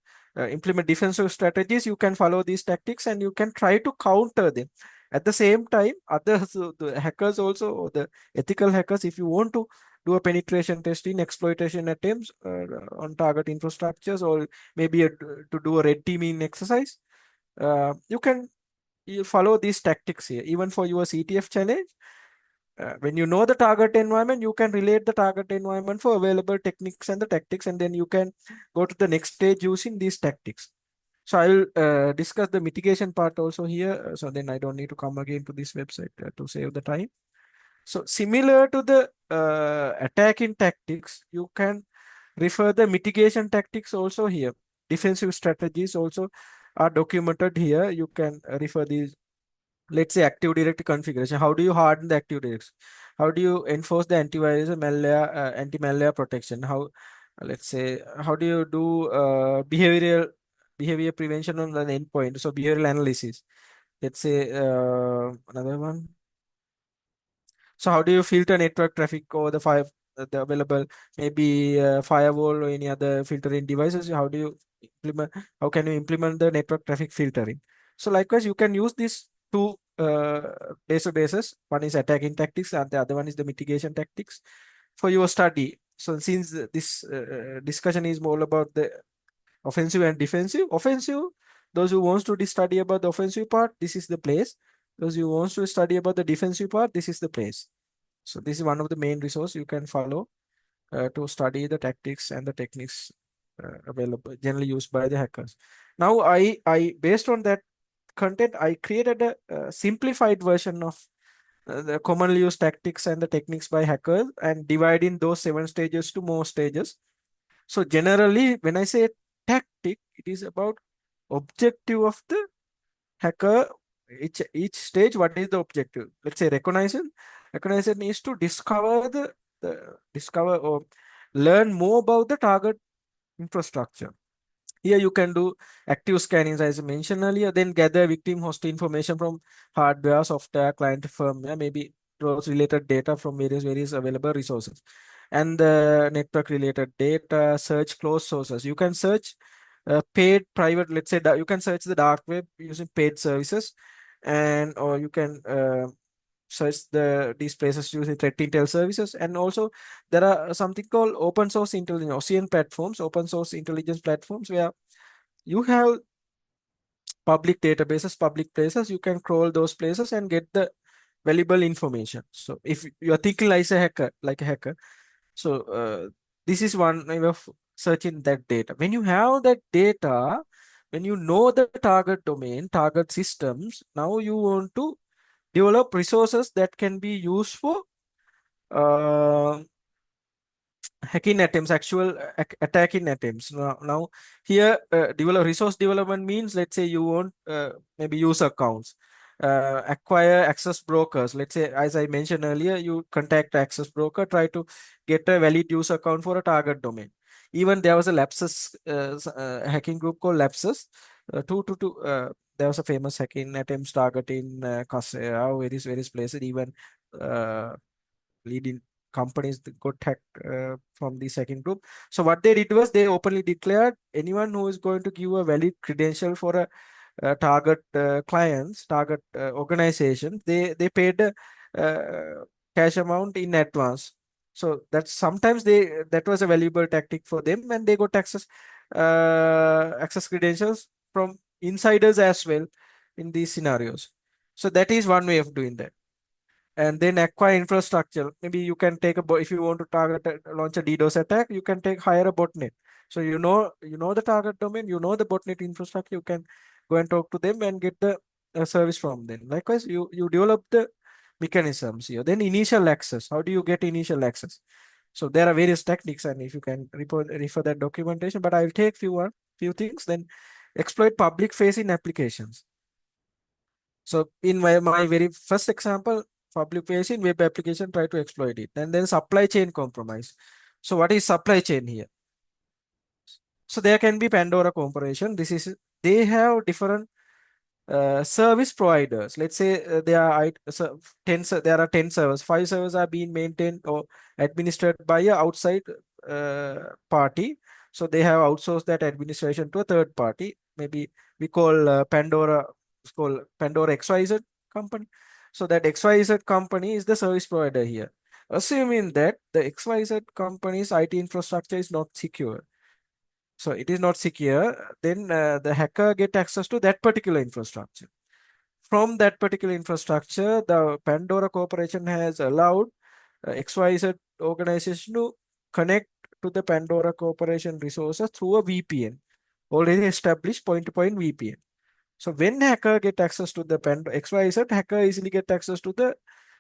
implement defensive strategies, you can follow these tactics and you can try to counter them. At the same time, others, the hackers also, or the ethical hackers, if you want to do a penetration testing, exploitation attempts on target infrastructures, or maybe to do a red teaming exercise, you follow these tactics here. Even for your CTF challenge, when you know the target environment, you can relate the target environment for available techniques and the tactics, and then you can go to the next stage using these tactics. So I will discuss the mitigation part also here, so then I don't need to come again to this website to save the time. So similar to the attacking tactics, you can refer the mitigation tactics also here. Defensive strategies also are documented here. You can refer these. Let's say Active Directory configuration. How do you harden the Active Directory? How do you enforce the antivirus and malware, anti-malware protection? Let's say, how do you do behavior prevention on the endpoint? So behavioral analysis. Let's say another one. So how do you filter network traffic over the available maybe firewall or any other filtering devices? How do you implement? How can you implement the network traffic filtering? So likewise, you can use these two databases. One is attacking tactics, and the other one is the mitigation tactics for your study. So since this discussion is more about the offensive and defensive, those who wants to study about the offensive part, this is the place. Those who wants to study about the defensive part, this is the place. So this is one of the main resources you can follow to study the tactics and the techniques available, generally used by the hackers. Now, I based on that content, I created a simplified version of the commonly used tactics and the techniques by hackers, and dividing those 7 stages to more stages. So generally, when I say tactic, it is about objective of the hacker. Each stage, what is the objective? Let's say recognition is to discover or learn more about the target infrastructure. Here you can do active scanning, as I mentioned earlier, then gather victim host information from hardware, software, client, firmware, maybe those related data from various available resources. And the network related data, search closed sources. You can search paid private, let's say that you can search the dark web using paid services, and or you can search these places using threat intel services. And also there are something called open source intelligence, OCN platforms, open source intelligence platforms, where you have public databases, public places. You can crawl those places and get the valuable information. So if you are thinking like a hacker, so this is one way of searching that data. When you have that data, when you know the target domain, target systems, now you want to develop resources that can be used for uh, hacking attempts, actual attacking attempts. Now here, resource development means, let's say you want maybe user accounts, acquire access brokers. Let's say, as I mentioned earlier, you contact access broker, try to get a valid user account for a target domain. Even there was a lapsus hacking group called lapsus. There was a famous hacking attempts targeting Coursera, various places, even leading companies that got hacked from the second group. So what they did was they openly declared anyone who is going to give a valid credential for a target clients, target organization, they paid a cash amount in advance. So that sometimes that was a valuable tactic for them, and they got access credentials from insiders as well in these scenarios. So that is one way of doing that. and then acquire infrastructure. Maybe you can take if you want to launch a DDoS attack, you can hire a botnet. So you know the target domain, you know the botnet infrastructure. You can go and talk to them and get the service from them. Likewise, you develop the mechanisms here. Then initial access. How do you get initial access? So there are various techniques, and if you can refer that documentation, but I'll take few things. Then exploit public facing applications. So in my very first example, public facing web application, try to exploit it. And then supply chain compromise. So what is supply chain here? So there can be Pandora Corporation. They have different service providers. Let's say there are 10 there are 10 servers. 5 servers are being maintained or administered by a outside party. So they have outsourced that administration to a third party. Maybe we call it's called Pandora XYZ company. So that XYZ company is the service provider here. Assuming that the XYZ company's IT infrastructure is not secure. So it is not secure, then the hacker get access to that particular infrastructure. From that particular infrastructure, the Pandora Corporation has allowed XYZ organization to connect to the Pandora Corporation resources through a VPN, already established point-to-point VPN. So when hacker get access to the XYZ, hacker easily get access to the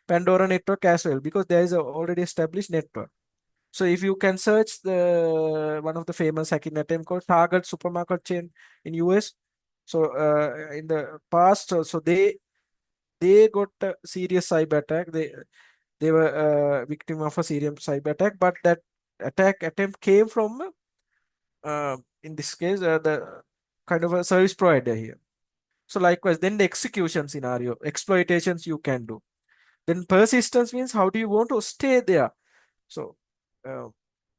Pandora network as well, because there is a already established network. So if you can search the one of the famous hacking attempt called Target supermarket chain in US. So in the past, so they got a serious cyber attack. They were a victim of a serious cyber attack, but that attack attempt came from in this case the kind of a service provider here. So likewise, then the execution scenario, exploitations you can do. Then persistence means how do you want to stay there? So uh,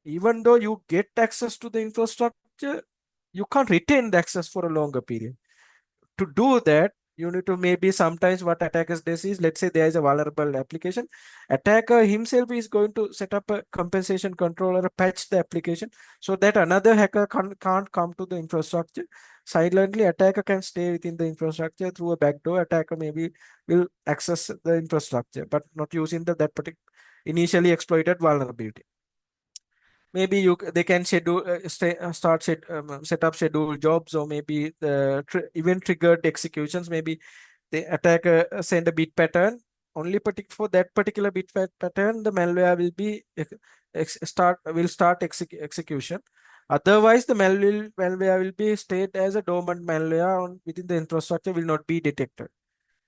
even though you get access to the infrastructure, you can't retain the access for a longer period. To do that, you need to maybe sometimes what attackers does is, let's say there is a vulnerable application, attacker himself is going to set up a compensation controller, patch the application so that another hacker can't come to the infrastructure. Silently, attacker can stay within the infrastructure through a backdoor. Attacker maybe will access the infrastructure, but not using that particular initially exploited vulnerability. Maybe they can schedule set up scheduled jobs, or maybe the event triggered executions. Maybe the attacker send a bit pattern only for that particular bit pattern. The malware will be start execution. Otherwise, the malware will be stayed as a dormant malware within the infrastructure, will not be detected.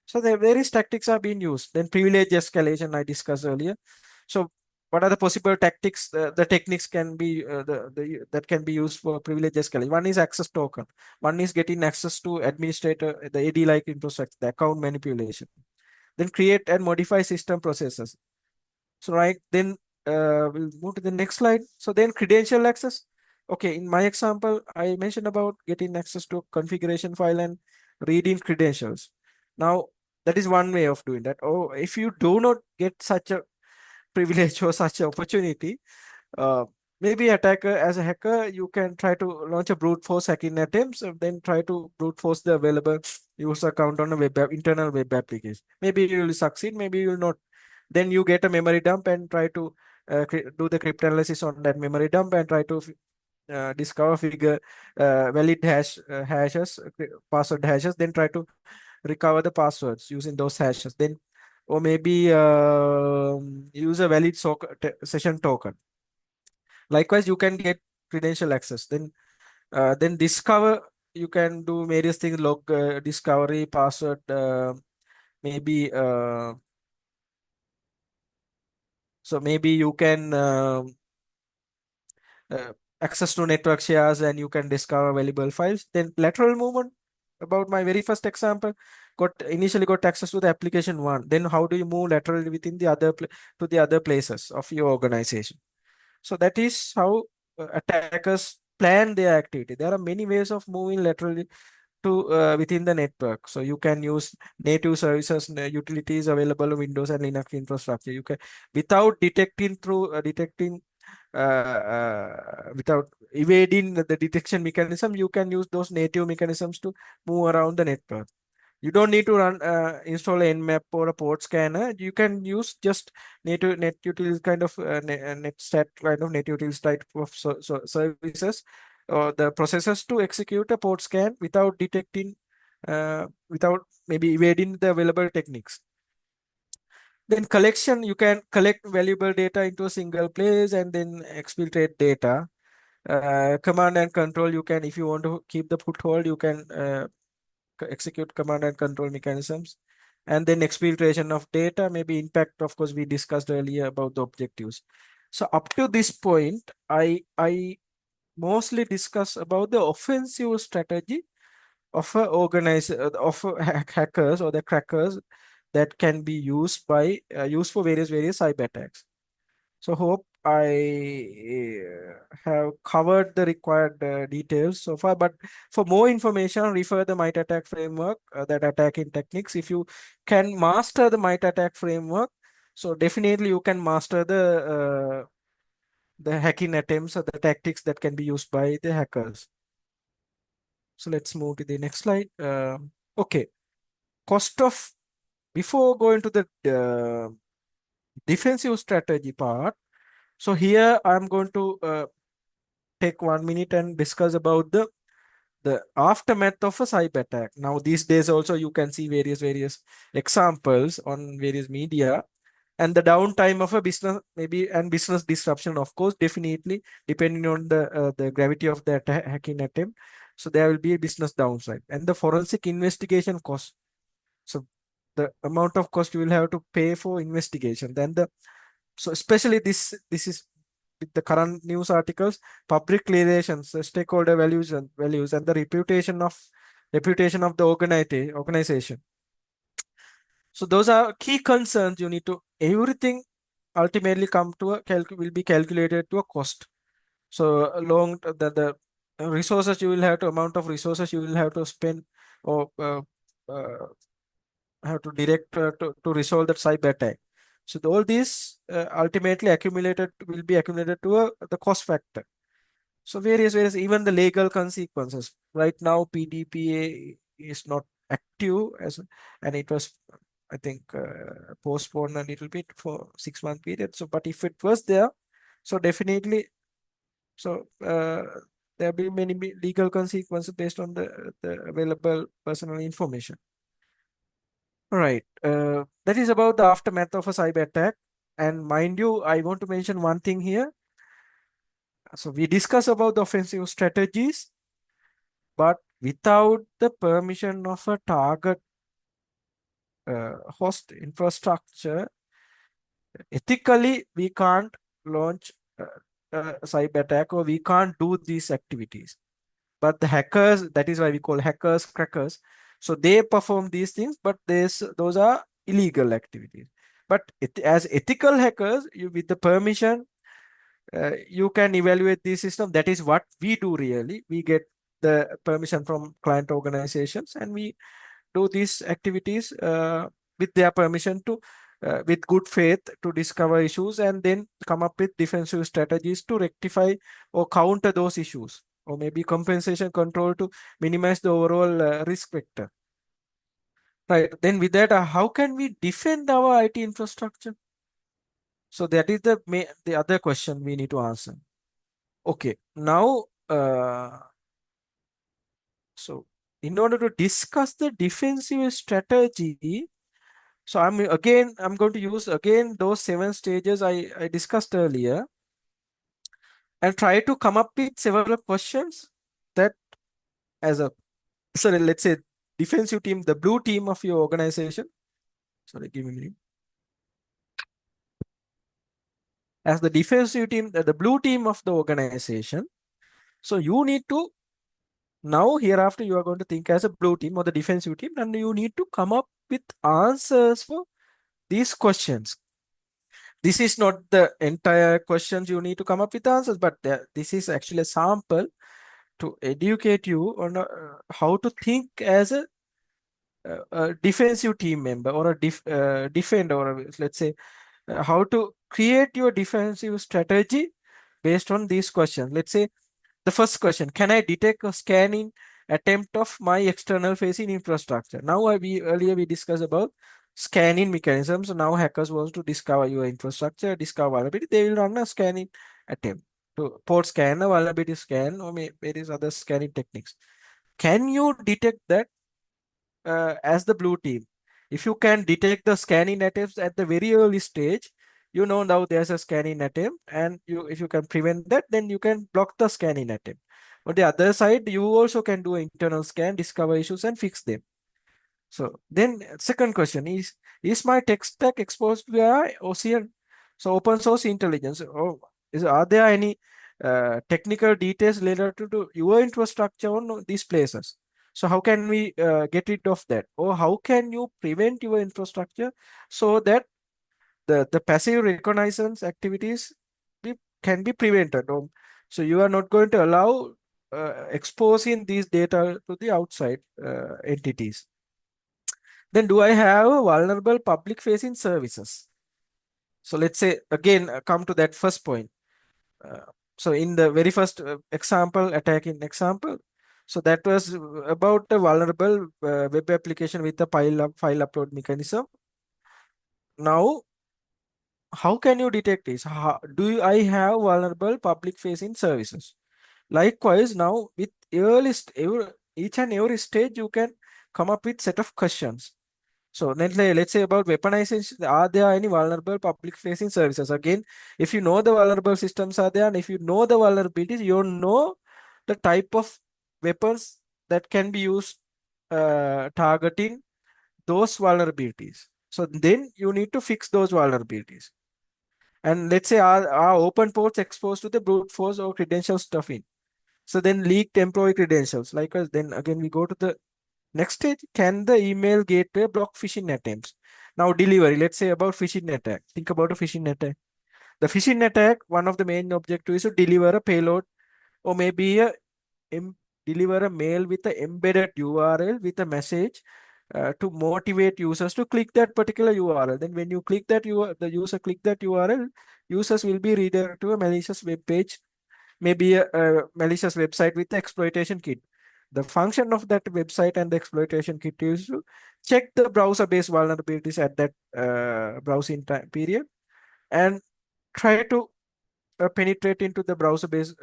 So the various tactics are being used. Then privilege escalation I discussed earlier. So what are the possible tactics? The techniques can be that can be used for privilege escalation. One is access token. One is getting access to administrator, the AD-like infrastructure, the account manipulation. Then create and modify system processes. So right, then we'll move to the next slide. So then credential access. Okay, in my example, I mentioned about getting access to configuration file and reading credentials. Now, that is one way of doing that. Oh, if you do not get such a privilege or such an opportunity, uh, maybe attacker as a hacker, you can try to launch a brute force hacking attempts, and then try to brute force the available user account on a internal web application. Maybe you will succeed, maybe you will not. Then you get a memory dump and try to do the cryptanalysis on that memory dump and try to discover figure valid hashes, password hashes, then try to recover the passwords using those hashes. Then, or maybe use a valid session token. Likewise, you can get credential access. Then discover, you can do various things, log discovery, password, maybe so maybe you can access to network shares and you can discover valuable files. Then lateral movement, about my very first example, initially got access to the application one. Then how do you move laterally within the to the other places of your organization? So that is how attackers plan their activity. There are many ways of moving laterally to within the network. So you can use native services, utilities available on Windows and Linux infrastructure. You can, without detecting without evading the detection mechanism, you can use those native mechanisms to move around the network. You don't need to run install a nmap or a port scanner. You can use just netutils kind of netstat kind of netutils type of services or the processes to execute a port scan without detecting without maybe evading the available techniques. Then collection, you can collect valuable data into a single place and then exfiltrate data. Command and control, you can, if you want to keep the foothold, you can execute command and control mechanisms. And then exfiltration of data, maybe impact, of course, we discussed earlier about the objectives. So up to this point, I mostly discuss about the offensive strategy of hackers or the crackers that can be used by used for various cyber attacks. So hope I have covered the required details so far. But for more information, refer the Might Attack framework, that attacking techniques. If you can master the Might Attack framework, so definitely you can master the hacking attempts or the tactics that can be used by the hackers. So let's move to the next slide. Okay, cost of, before going to the defensive strategy part. So here I'm going to take 1 minute and discuss about the aftermath of a cyber attack. Now these days also you can see various examples on various media, and the downtime of a business maybe, and business disruption, of course, definitely depending on the gravity of the hacking attempt. So there will be a business downside, and the forensic investigation cost. So the amount of cost you will have to pay for investigation, then so especially this is with the current news articles, public relations, stakeholder values, and the reputation of the organization. So those are key concerns. You need to, everything ultimately come to will be calculated to a cost. So along the resources you will have to, amount of resources you will have to spend or uh, have to direct to resolve that cyber attack. So all these ultimately will be accumulated to the cost factor. So various, even the legal consequences. Right now, PDPA is not active and it was, I think, postponed a little bit for 6-month period. So, but if it was there, so definitely, so there will be many legal consequences based on the available personal information. All right, that is about the aftermath of a cyber attack. And mind you, I want to mention one thing here. So we discuss about the offensive strategies, but without the permission of a target host infrastructure, ethically we can't launch a cyber attack, or we can't do these activities. But the hackers, that is why we call hackers crackers. So they perform these things, but those are illegal activities. But as ethical hackers, with the permission, you can evaluate the system. That is what we do really. We get the permission from client organizations and we do these activities with their permission to, with good faith, to discover issues and then come up with defensive strategies to rectify or counter those issues, or maybe compensation control to minimize the overall risk vector. Right. Then with that, how can we defend our IT infrastructure? So that is the other question we need to answer. Okay, now, so in order to discuss the defensive strategy, so I'm going to use again those 7 stages I discussed earlier and try to come up with several questions that, as a, sorry, let's say defensive team, the blue team of your organization. Sorry, give me a minute. As the defensive team, the blue team of the organization. So you need to, now hereafter you are going to think as a blue team or the defensive team, and you need to come up with answers for these questions. This is not the entire questions you need to come up with answers, but this is actually a sample to educate you on how to think as a defensive team member or a defender, or let's say how to create your defensive strategy based on these questions. Let's say the first question: can I detect a scanning attempt of my external facing infrastructure. Now earlier we discussed about scanning mechanisms. So now hackers want to discover your infrastructure, discover vulnerability. They will run a scanning attempt to port scan, a vulnerability scan, or various other scanning techniques. Can you detect that as the blue team? If you can detect the scanning attempts at the very early stage, you know now there's a scanning attempt, and if you can prevent that, then you can block the scanning attempt. On the other side, you also can do an internal scan, discover issues, and fix them. So then second question is my tech stack exposed via OCR? So open source intelligence, or are there any technical details related to your infrastructure on these places? So how can we get rid of that? Or how can you prevent your infrastructure so that the passive reconnaissance activities can be prevented? So you are not going to allow exposing these data to the outside entities. Then do I have a vulnerable public facing services? So let's say again, come to that first point. So in the very first attacking example, so that was about a vulnerable web application with a file upload mechanism. Now, how can you detect this? I have vulnerable public facing services? Likewise, now with each and every stage, you can come up with set of questions. So let's say about weaponization, are there any vulnerable public facing services? Again, if you know the vulnerable systems are there, and if you know the vulnerabilities, you know the type of weapons that can be used targeting those vulnerabilities. So then you need to fix those vulnerabilities. And let's say are open ports exposed to the brute force or credential stuffing? So then leaked employee credentials. Likewise, then again we go to the next stage. Can the email gateway block phishing attempts? Now delivery, let's say about phishing attack. Think about a phishing attack. The phishing attack, one of the main objectives is to deliver a payload, or maybe deliver a mail with an embedded URL with a message to motivate users to click that particular URL. Then when you click that the user click that URL, users will be redirected to a malicious web page, maybe a malicious website with the exploitation kit. The function of that website and the exploitation kit is to check the browser-based vulnerabilities at that browsing time period and try to penetrate into the browser-based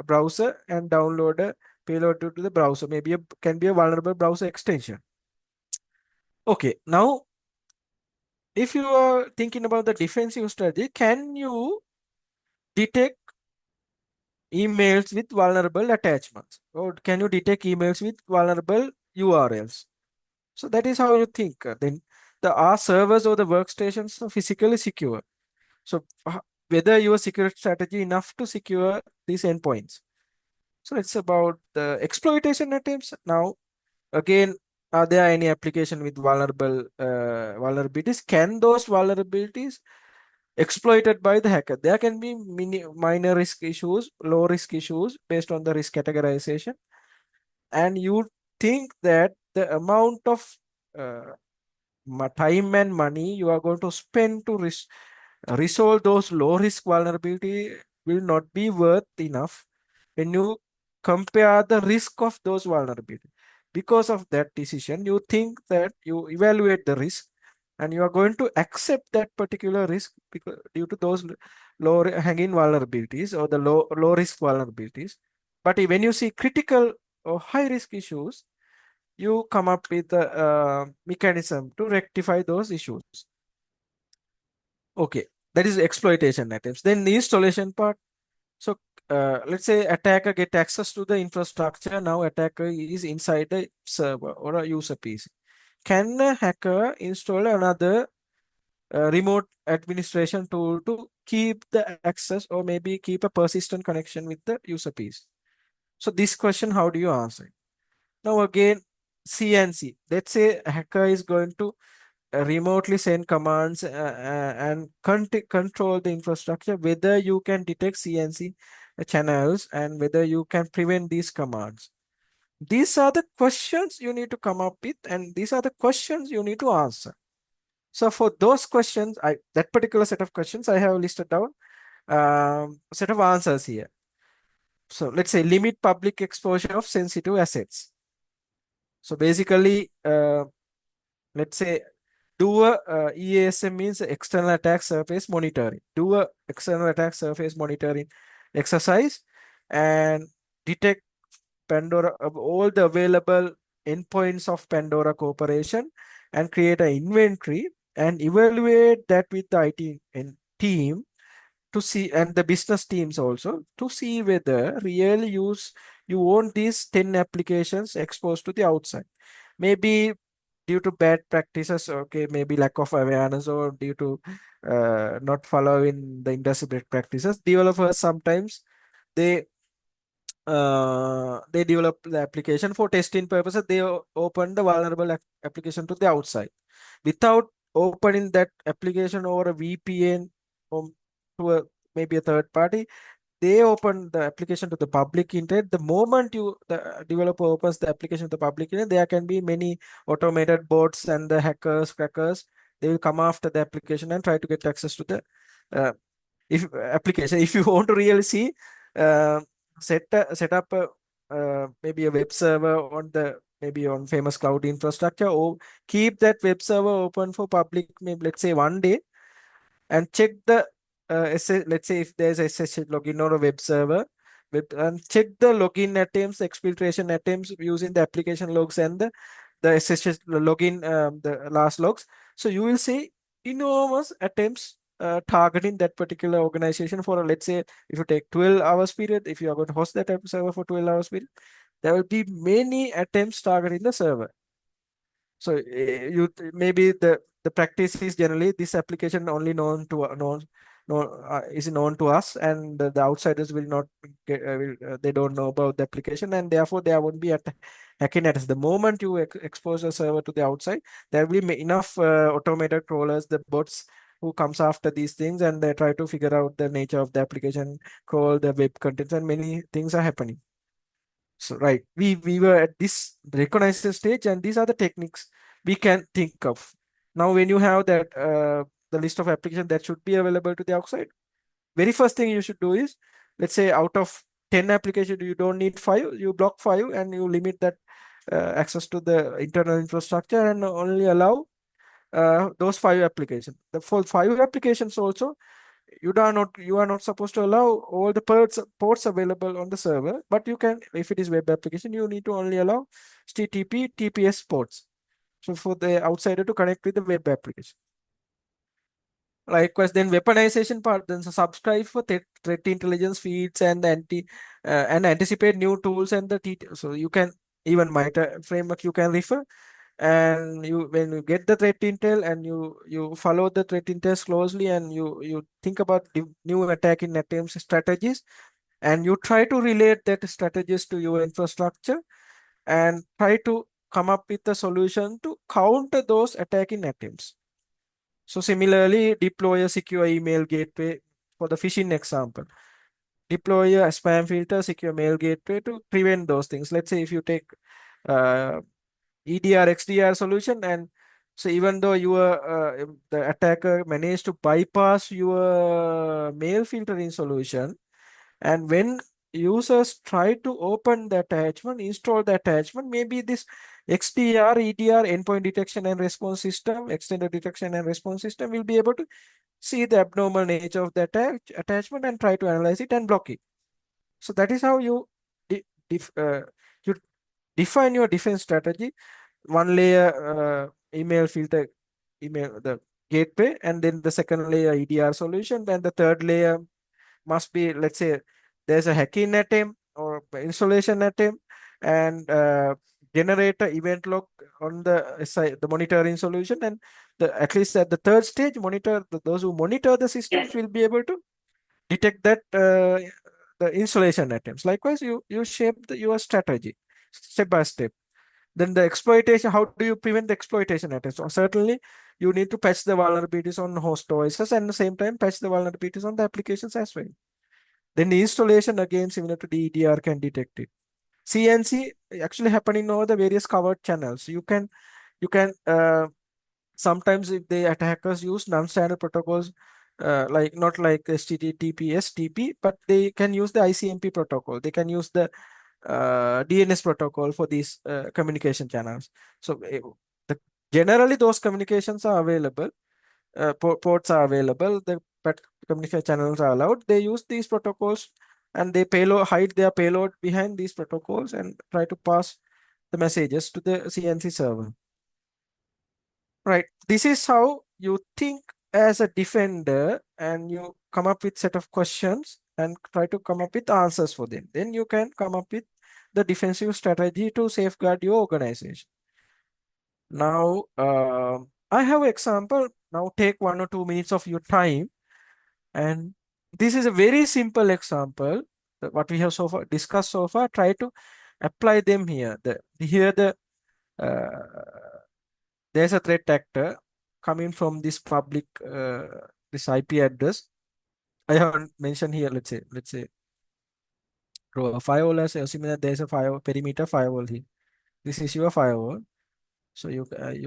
browser and download a payload to the browser. Maybe can be a vulnerable browser extension. Okay, now if you are thinking about the defensive strategy, can you detect emails with vulnerable attachments, or can you detect emails with vulnerable URLs? So that is how you think. Then our servers or the workstations are physically secure. So whether your security strategy enough to secure these endpoints. So it's about the exploitation attempts. Now, again, are there any application with vulnerable vulnerabilities? Can those vulnerabilities exploited by the hacker? There can be minor risk issues, low risk issues based on the risk categorization. And you think that the amount of time and money you are going to spend to resolve those low risk vulnerability will not be worth enough when you compare the risk of those vulnerability. Because of that decision, you think that you evaluate the risk and you are going to accept that particular risk because due to those low hanging vulnerabilities or the low risk vulnerabilities. But when you see critical or high risk issues, you come up with a mechanism to rectify those issues. Okay, that is exploitation attempts. Then the installation part. So let's say attacker get access to the infrastructure. Now attacker is inside the server or a user PC. Can a hacker install another remote administration tool to keep the access or maybe keep a persistent connection with the user PC? So this question, how do you answer it? Now again, CNC. Let's say a hacker is going to remotely send commands and control the infrastructure, whether you can detect CNC channels and whether you can prevent these commands. These are the questions you need to come up with, and these are the questions you need to answer. So for those questions, that particular set of questions, I have listed down a set of answers here. So let's say limit public exposure of sensitive assets. So basically, let's say do a EASM means external attack surface monitoring. Do a external attack surface monitoring exercise and detect Pandora of all the available endpoints of Pandora Corporation and create an inventory and evaluate that with the IT team to see, and the business teams also, to see whether really you want these 10 applications exposed to the outside. Maybe due to bad practices, okay, maybe lack of awareness, or due to not following the industry best practices, developers sometimes they they develop the application for testing purposes. They open the vulnerable application to the outside without opening that application over a VPN or to a maybe a third party. They open the application to the public internet. The moment the developer opens the application to the public internet, there can be many automated bots and the hackers, crackers. They will come after the application and try to get access to the uh, if application. If you want to really see, uh, set up maybe a web server on the maybe on famous cloud infrastructure, or keep that web server open for public, maybe let's say 1 day, and check the let's say if there's a SSH login or a web server, and check the login attempts, exfiltration attempts using the application logs and the SSH login, the last logs. So you will see enormous attempts targeting that particular organization for, let's say, if you take 12 hours period, if you are going to host that server for 12 hours period, there will be many attempts targeting the server. So you maybe the practice is generally this application only known to is known to us, and the outsiders will not get, they don't know about the application, and therefore there won't be hacking attacks. The moment you expose a server to the outside, there will be enough automated crawlers, the bots who comes after these things, and they try to figure out the nature of the application, crawl the web contents, and many things are happening. So right, we were at this recognition stage, and these are the techniques we can think of. Now, when you have that the list of applications that should be available to the outside, very first thing you should do is, let's say out of 10 applications, you don't need 5, you block 5 and you limit that access to the internal infrastructure and only allow those 5 applications. The for 5 applications also, you are not supposed to allow all the ports available on the server, but you can, if it is web application, you need to only allow HTTP TPS ports, so for the outsider to connect with the web application. Likewise, then weaponization part, then subscribe for threat intelligence feeds and and anticipate new tools and so you can even MITRE framework you can refer, and you, when you get the threat intel and you follow the threat intels closely, and you think about the new attacking attempts strategies, and you try to relate that strategies to your infrastructure and try to come up with a solution to counter those attacking attempts. So similarly, deploy a secure email gateway for the phishing example. Deploy a spam filter, secure mail gateway to prevent those things. Let's say if you take EDR, XDR solution, and so even though the attacker managed to bypass your mail filtering solution, and when users try to open the attachment, install the attachment, maybe this XDR, EDR, endpoint detection and response system, extended detection and response system, will be able to see the abnormal nature of the attachment and try to analyze it and block it. So that is how you you define your defense strategy. One layer email filter, email the gateway, and then the second layer EDR solution, then the third layer must be, let's say there's a hacking attempt or installation attempt, and generate an event log on the monitoring solution, and at least at the third stage, those who monitor the systems will be able to detect that the installation attempts. Likewise, you shape your strategy step by step. Then the exploitation, how do you prevent the exploitation attacks? So certainly, you need to patch the vulnerabilities on host OSs, and at the same time patch the vulnerabilities on the applications as well. Then the installation, again similar to DDR, can detect it. CNC actually happening over the various covered channels. You can sometimes, if the attackers use non-standard protocols, like not like HTTP, STP, but they can use the ICMP protocol. They can use the DNS protocol for these communication channels. So generally those communications are available, ports are available, but communication channels are allowed. They use these protocols and they hide their payload behind these protocols and try to pass the messages to the CNC server. Right. This is how you think as a defender, and you come up with set of questions and try to come up with answers for them. Then you can come up with the defensive strategy to safeguard your organization. Now, I have an example. Now take 1 or 2 minutes of your time, and this is a very simple example. What we have so far discussed so far, try to apply them here. There's a threat actor coming from this public this IP address. I haven't mentioned here. Let's say draw a firewall as assuming that there's a firewall perimeter firewall here. This is your firewall, so you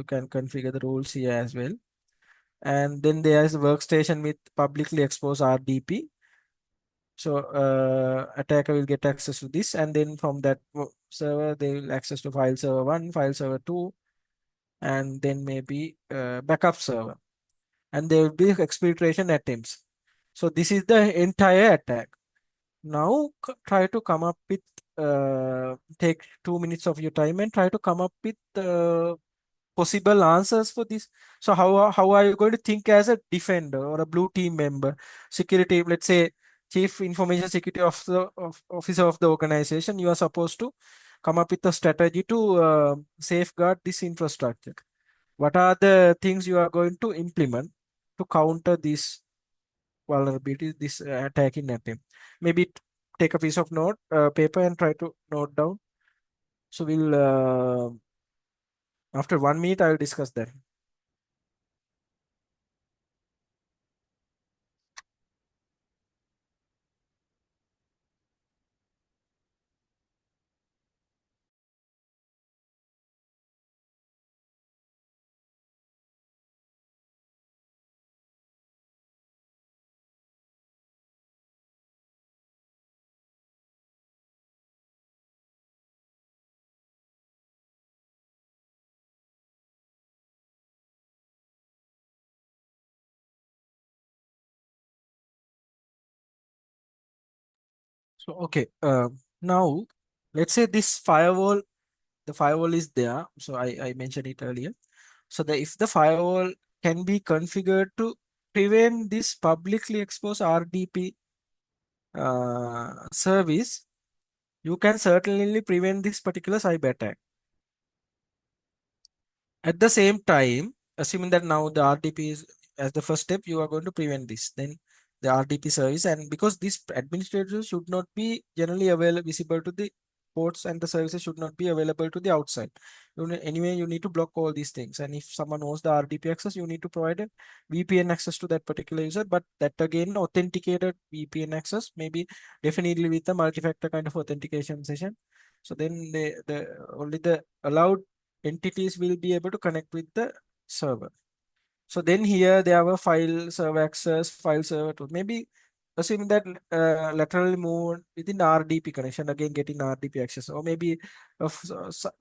can configure the rules here as well. And then there is a workstation with publicly exposed RDP. So attacker will get access to this, and then from that server they will access to file server 1, file server 2, and then maybe backup server, and there will be exfiltration attempts. So this is the entire attack. Now try to come up with take 2 minutes of your time and try to come up with possible answers for this. So how are you going to think as a defender or a blue team member, security, let's say chief information security officer of the organization? You are supposed to come up with a strategy to safeguard this infrastructure. What are the things you are going to implement to counter this vulnerability, this attacking attempt? Maybe take a piece of paper and try to note down. So we'll after 1 minute I will discuss that. So okay, now let's say this firewall, the firewall is there. So I mentioned it earlier. So if the firewall can be configured to prevent this publicly exposed RDP service, you can certainly prevent this particular cyber attack. At the same time, assuming that now the RDP is as the first step, you are going to prevent this. Then the RDP service, and because these administrators should not be generally visible to the ports, and the services should not be available to the outside. Anyway, you need to block all these things. And if someone knows the RDP access, you need to provide a VPN access to that particular user. But that again, authenticated VPN access, maybe definitely with a multi-factor kind of authentication session. So then the only the allowed entities will be able to connect with the server. So then here they have a file server access, file server to maybe assuming that laterally move within the RDP connection, again getting RDP access, or maybe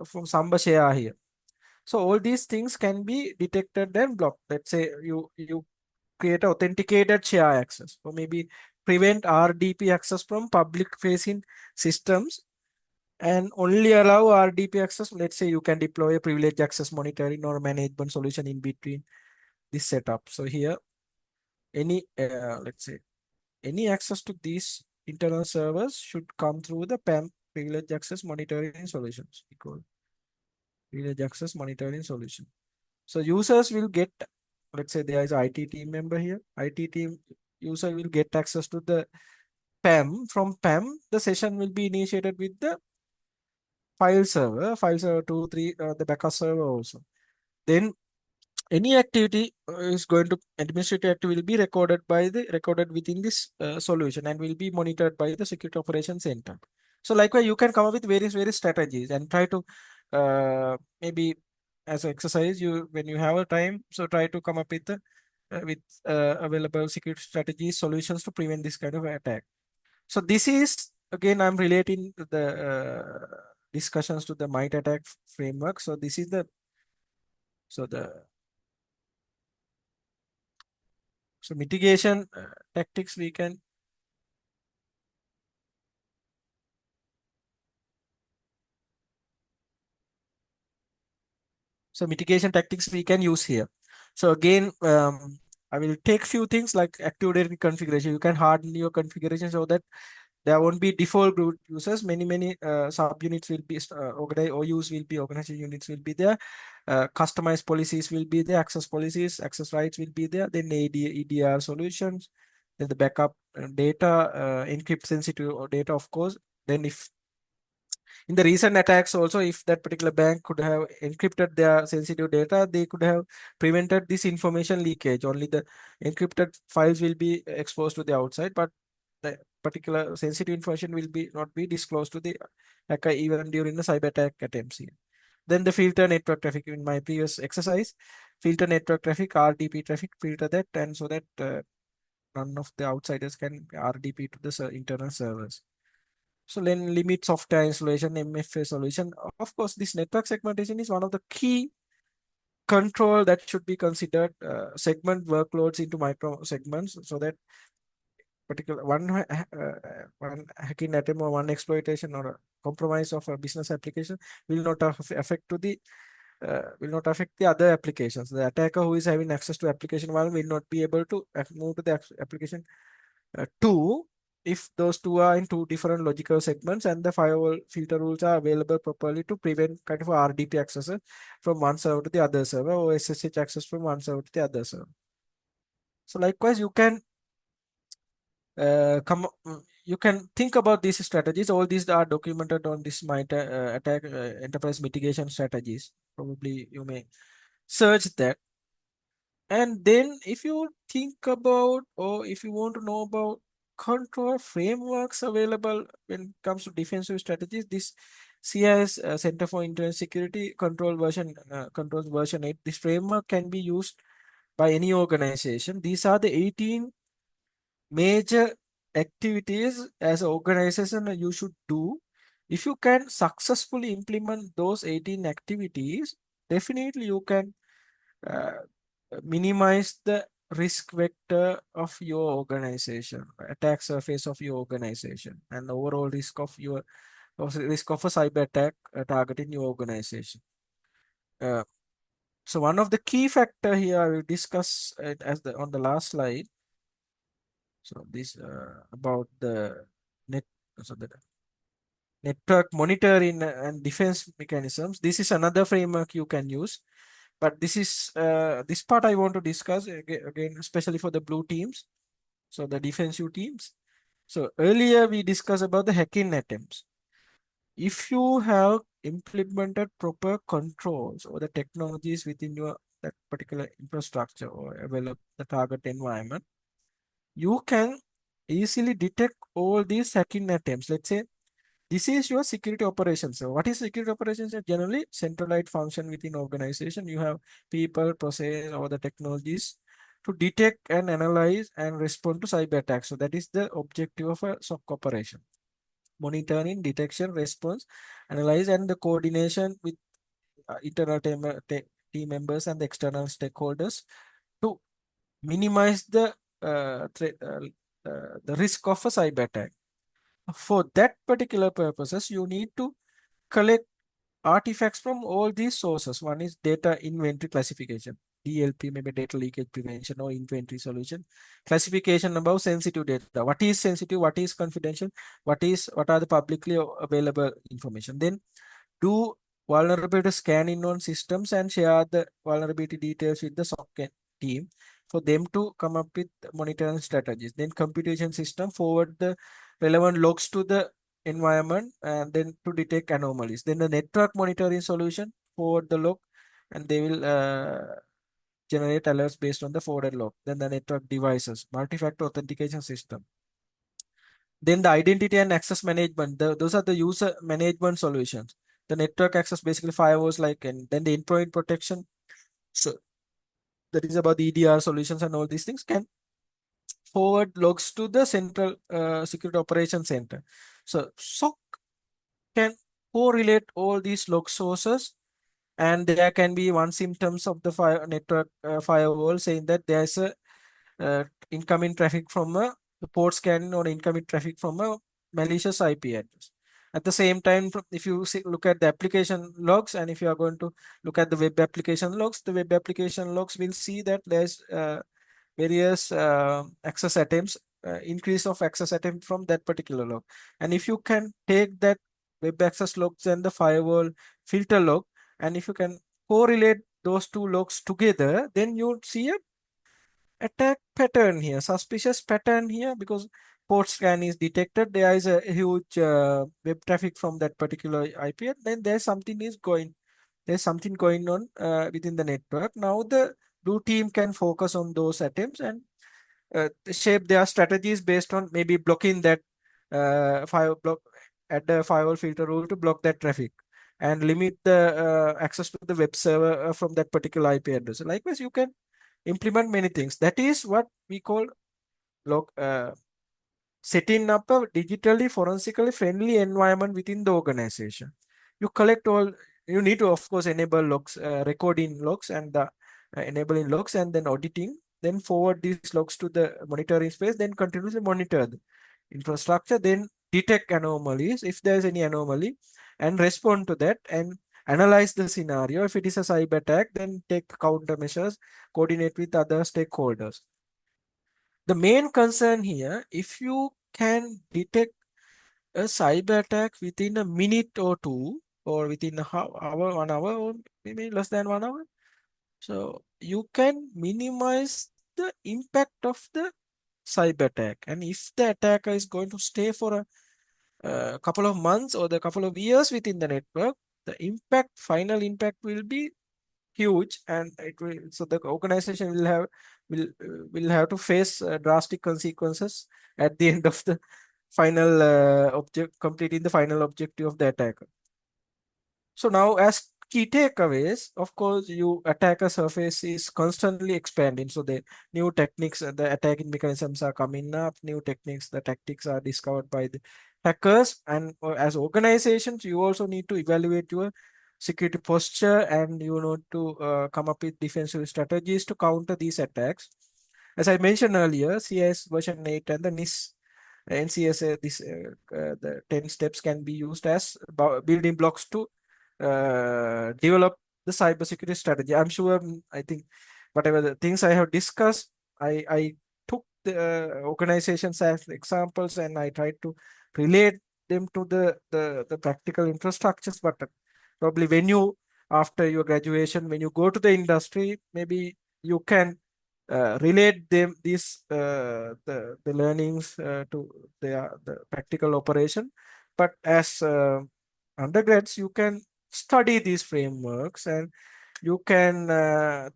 from Samba share here. So all these things can be detected and blocked. Let's say you create authenticated share access, or maybe prevent RDP access from public facing systems and only allow RDP access. Let's say you can deploy a privilege access monitoring or management solution in between this setup. So here, let's say any access to these internal servers should come through the PAM, privilege access monitoring solutions. We call privilege access monitoring solution. So users will get, let's say there is IT team member here. IT team user will get access to the PAM. From PAM, the session will be initiated with the file server 2, 3, the backup server also. Then any activity is going to administrative activity will be recorded within this solution and will be monitored by the security operations center. So likewise, you can come up with various strategies and try to maybe as an exercise, when you have a time, so try to come up with available security strategies, solutions to prevent this kind of attack. So this is again, I'm relating the discussions to the might attack framework. So this is the mitigation tactics we can. So mitigation tactics we can use here. So again, I will take few things like active directory configuration. You can harden your configuration so that there won't be default root users. Many subunits will be organized. OUs will be organization units will be there. Customized policies will be there. Access policies, access rights will be there. Then EDR solutions. Then the backup data, encrypt sensitive data, of course. Then if in the recent attacks also, if that particular bank could have encrypted their sensitive data, they could have prevented this information leakage. Only the encrypted files will be exposed to the outside, but the particular sensitive information will be not be disclosed to the hacker even during the cyber attack attempts here. Then the filter network traffic. In my previous exercise, filter network traffic, RDP traffic, filter that, and so that none of the outsiders can RDP to the internal servers. So then limit software installation, MFA solution. Of course, this network segmentation is one of the key control that should be considered. Segment workloads into micro segments so that particular one hacking attempt or one exploitation or a compromise of a business application will not affect to the will not affect the other applications. The attacker who is having access to application 1 will not be able to move to the application 2 if those two are in two different logical segments and the firewall filter rules are available properly to prevent kind of RDP access from one server to the other server or SSH access from one server to the other server. So likewise, you can you can think about these strategies. All these are documented on this might attack enterprise mitigation strategies. Probably you may search that. And then if you think about, or if you want to know about control frameworks available when it comes to defensive strategies, this CIS Center for Internet Security controls version 8. This framework can be used by any organization. These are the 18 major activities as an organization you should do. If you can successfully implement those 18 activities, definitely you can uh, minimize the risk vector of your organization, attack surface of your organization, and overall risk of risk of a cyber attack targeting your organization. Uh, so one of the key factor here I will discuss it as on the last slide. So this about the net so the network monitoring and defense mechanisms. This is another framework you can use. But this is this part I want to discuss again, especially for the blue teams. So the defensive teams. So earlier we discussed about the hacking attempts. If you have implemented proper controls or the technologies within your that particular infrastructure or develop the target environment, you can easily detect all these hacking attempts. Let's say this is your security operations. So what is security operations? Generally centralized function within organization. You have people, process, or the technologies to detect and analyze and respond to cyber attacks. So that is the objective of a SOC operation. Monitoring, detection, response, analyze, and the coordination with internal team members and the external stakeholders to minimize the the risk of a cyber attack. For that particular purposes, you need to collect artifacts from all these sources. One is data inventory classification, DLP, maybe data leakage prevention or inventory solution. Classification about sensitive data. What is sensitive? What is confidential? What are the publicly available information? Then do vulnerability scanning on systems and share the vulnerability details with the SOC team for them to come up with monitoring strategies. Then computation system forward the relevant logs to the environment and then to detect anomalies. Then the network monitoring solution forward the log and they will generate alerts based on the forwarded log. Then the network devices, multi-factor authentication system. Then the identity and access management, those are the user management solutions. The network access basically firewalls and then the endpoint protection. So that is about the EDR solutions and all these things can forward logs to the central security operations center. So SOC can correlate all these log sources, and there can be one symptoms of the network firewall saying that there's a incoming traffic from a port scanning or incoming traffic from a malicious IP address. At the same time, if you look at the application logs, and if you are going to look at the web application logs, the web application logs will see that there's various access attempts, increase of access attempt from that particular log. And if you can take that web access logs and the firewall filter log, and if you can correlate those two logs together, then you'll see a attack pattern here, suspicious pattern here, because port scan is detected. There is a huge web traffic from that particular IP, and then there's something going on within the network. Now the blue team can focus on those attempts and shape their strategies based on maybe blocking that add the firewall filter rule to block that traffic and limit the access to the web server from that particular IP address. Likewise, you can implement many things. That is what we call setting up a digitally forensically friendly environment within the organization. You collect all, you need to of course enable logs, recording logs and the enabling logs, and then auditing, then forward these logs to the monitoring space, then continuously monitor the infrastructure, then detect anomalies if there's any anomaly and respond to that, and analyze the scenario. If it is a cyber attack, then take countermeasures, coordinate with other stakeholders. The main concern here, if you can detect a cyber attack within a minute or two, or within a hour, 1 hour, or maybe less than 1 hour, so you can minimize the impact of the cyber attack. And if the attacker is going to stay for a couple of months or the couple of years within the network, the final impact will be huge, and it will, so the organization will have to face drastic consequences at the end of the final completing the final objective of the attacker. So now, as key takeaways, of course, you attacker surface is constantly expanding. So the new techniques, the attacking mechanisms are coming up, new techniques, the tactics are discovered by the hackers. And as organizations, you also need to evaluate your security posture, and you know to come up with defensive strategies to counter these attacks. As I mentioned earlier, CIS version 8 and the NCS, the 10 steps can be used as building blocks to develop the cybersecurity strategy. I'm sure, I think, whatever the things I have discussed, I took the organizations as examples, and I tried to relate them to the practical infrastructures. But probably when you, after your graduation, when you go to the industry, maybe you can relate the learnings to the practical operation. But as undergrads, you can study these frameworks, and you can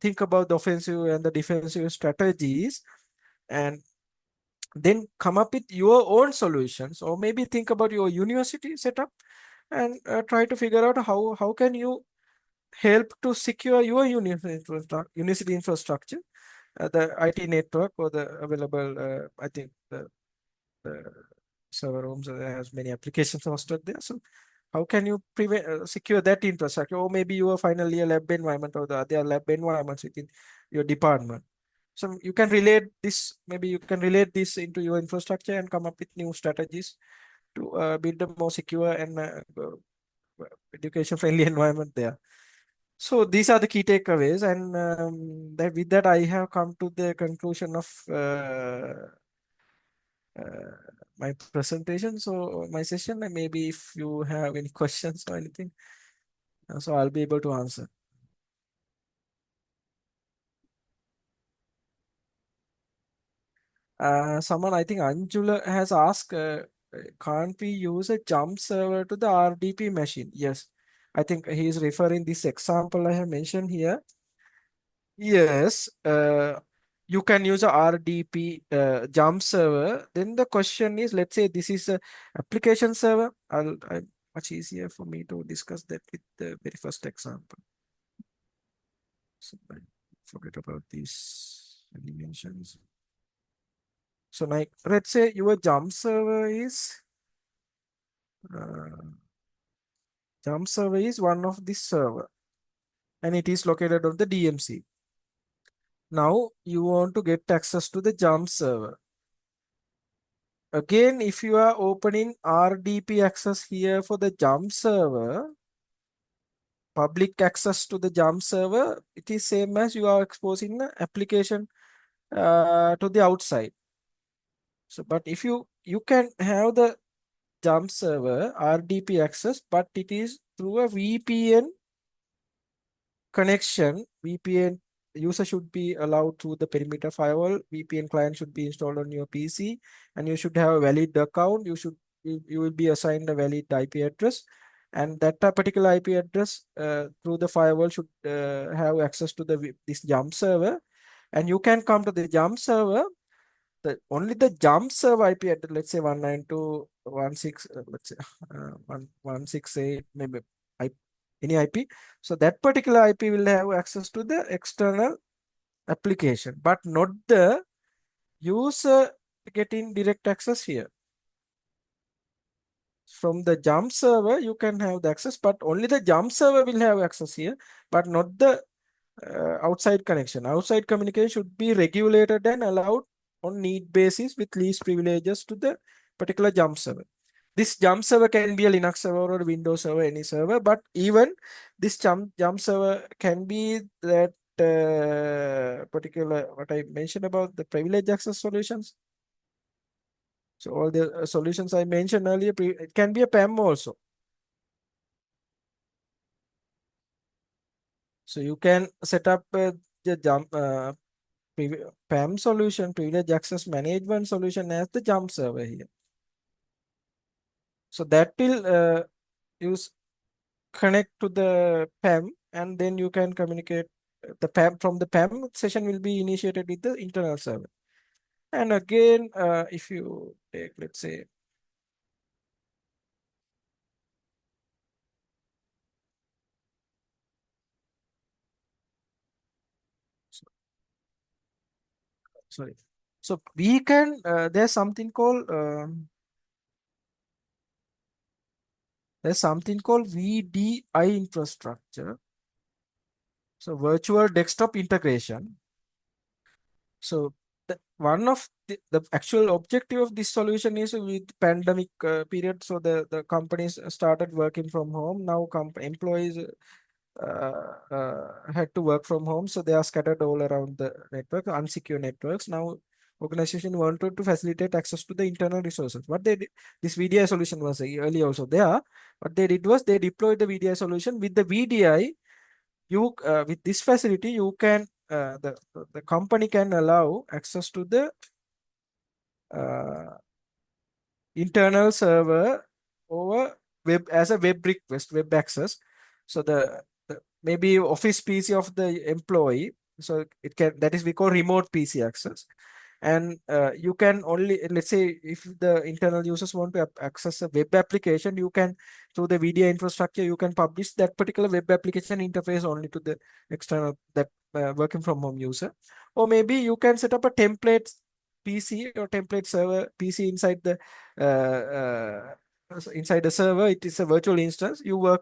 think about the offensive and the defensive strategies, and then come up with your own solutions, or maybe think about your university setup, and try to figure out how can you help to secure your university infrastructure, the IT network, or the available, I think the server rooms has many applications hosted there. So how can you secure that infrastructure, or maybe your final year lab environment, or the other lab environments within your department? So you can relate this, maybe you can relate this into your infrastructure and come up with new strategies to build a more secure and education friendly environment there. So these are the key takeaways, and with that, I have come to the conclusion of my presentation. So my session, and maybe if you have any questions or anything, so I'll be able to answer. Someone, I think Anjula has asked, can't we use a jump server to the RDP machine? Yes, I think he is referring this example I have mentioned here. Yes, you can use a RDP jump server. Then the question is, let's say this is a application server. Much easier for me to discuss that with the very first example. So I forget about these animations. So like, let's say your jump server is Jump server is one of this server, and it is located on the DMC. Now you want to get access to the jump server. Again, if you are opening RDP access here for the jump server, public access to the jump server, it is same as you are exposing the application to the outside. So, but if you can have the jump server RDP access, but it is through a VPN connection. VPN user should be allowed through the perimeter firewall. VPN client should be installed on your PC, and you should have a valid account. You will be assigned a valid IP address, and that particular IP address through the firewall should have access to this jump server, and you can come to the jump server. Only the jump server IP address, let's say 192.168, let's say 168, maybe any IP. So that particular IP will have access to the external application, but not the user getting direct access here. From the jump server, you can have the access, but only the jump server will have access here, but not the outside connection. Outside communication should be regulated and allowed on need basis with least privileges to the particular jump server. This jump server can be a Linux server or a Windows server, any server, but even this jump server can be that particular, what I mentioned about the privilege access solutions. So all the solutions I mentioned earlier, it can be a PAM also. So you can set up the PAM solution, privilege access management solution, as the jump server here. So that will use connect to the PAM, and then you can communicate the PAM. From the PAM session will be initiated with the internal server. And again, if you take, let's say, sorry. So we can, there's something called VDI infrastructure. So virtual desktop integration. So one of the actual objective of this solution is with pandemic period. So the companies started working from home. Now employees had to work from home. So they are scattered all around the network, unsecure networks. Now organization wanted to facilitate access to the internal resources. What they did, this VDI solution was earlier also there. What they did was they deployed the VDI solution. With the VDI, you with this facility, you can the company can allow access to the internal server over web as a web request, web access. So the maybe office PC of the employee. So it can, that is we call remote PC access. And you can only, let's say, if the internal users want to access a web application, you can, through the VDI infrastructure, you can publish that particular web application interface only to the external, that working from home user. Or maybe you can set up a template PC or template server PC inside the server. It is a virtual instance. You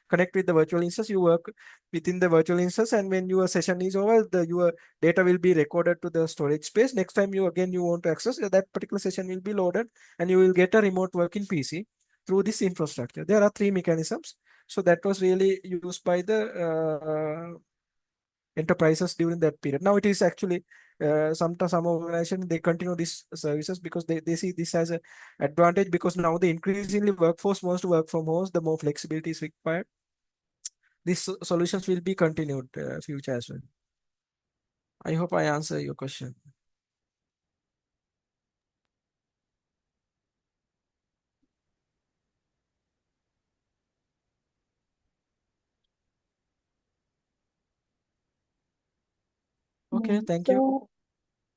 connect with the virtual instance, you work within the virtual instance, and when your session is over, your data will be recorded to the storage space. Next time you want to access, that particular session will be loaded, and you will get a remote working PC through this infrastructure. There are three mechanisms. So that was really used by the enterprises during that period. Now it is actually some organizations, they continue these services because they see this as an advantage, because now the increasingly workforce wants to work from home, the more flexibility is required. These solutions will be continued future as well. I hope I answer your question. Okay, thank you.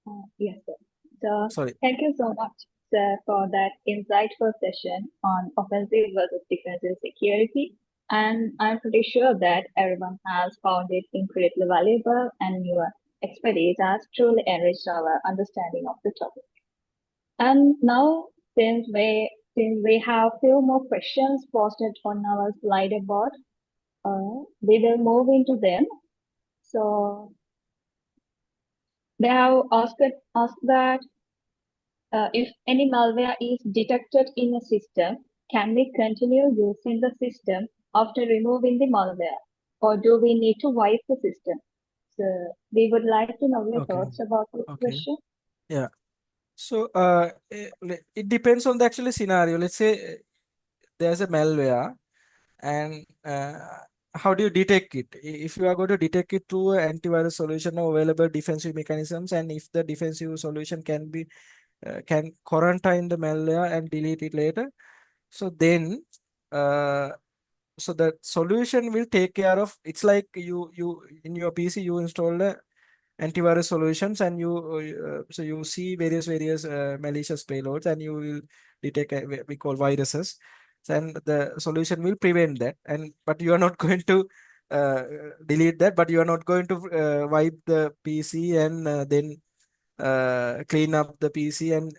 So, yes, sir. So, Sorry. thank you so much, sir, for that insightful session on offensive versus defensive security. And I'm pretty sure that everyone has found it incredibly valuable, and your expertise has truly enriched our understanding of the topic. And now, since we Since we have few more questions posted on our Slido board, we will move into them. So they have asked that if any malware is detected in a system, can we continue using the system after removing the malware, or do we need to wipe the system? So we would like to know your Okay. thoughts about this Okay. question. Yeah. So it depends on the actual scenario. Let's say there's a malware, and how do you detect it? If you are going to detect it through an antivirus solution or available defensive mechanisms, and if the defensive solution can quarantine the malware and delete it later, so then uh, so the solution will take care of. It's like you in your PC you install the antivirus solutions, and so you see various malicious payloads, and you will detect we call viruses, and the solution will prevent that. And but you are not going to uh, delete that, but you are not going to wipe the PC and then clean up the PC and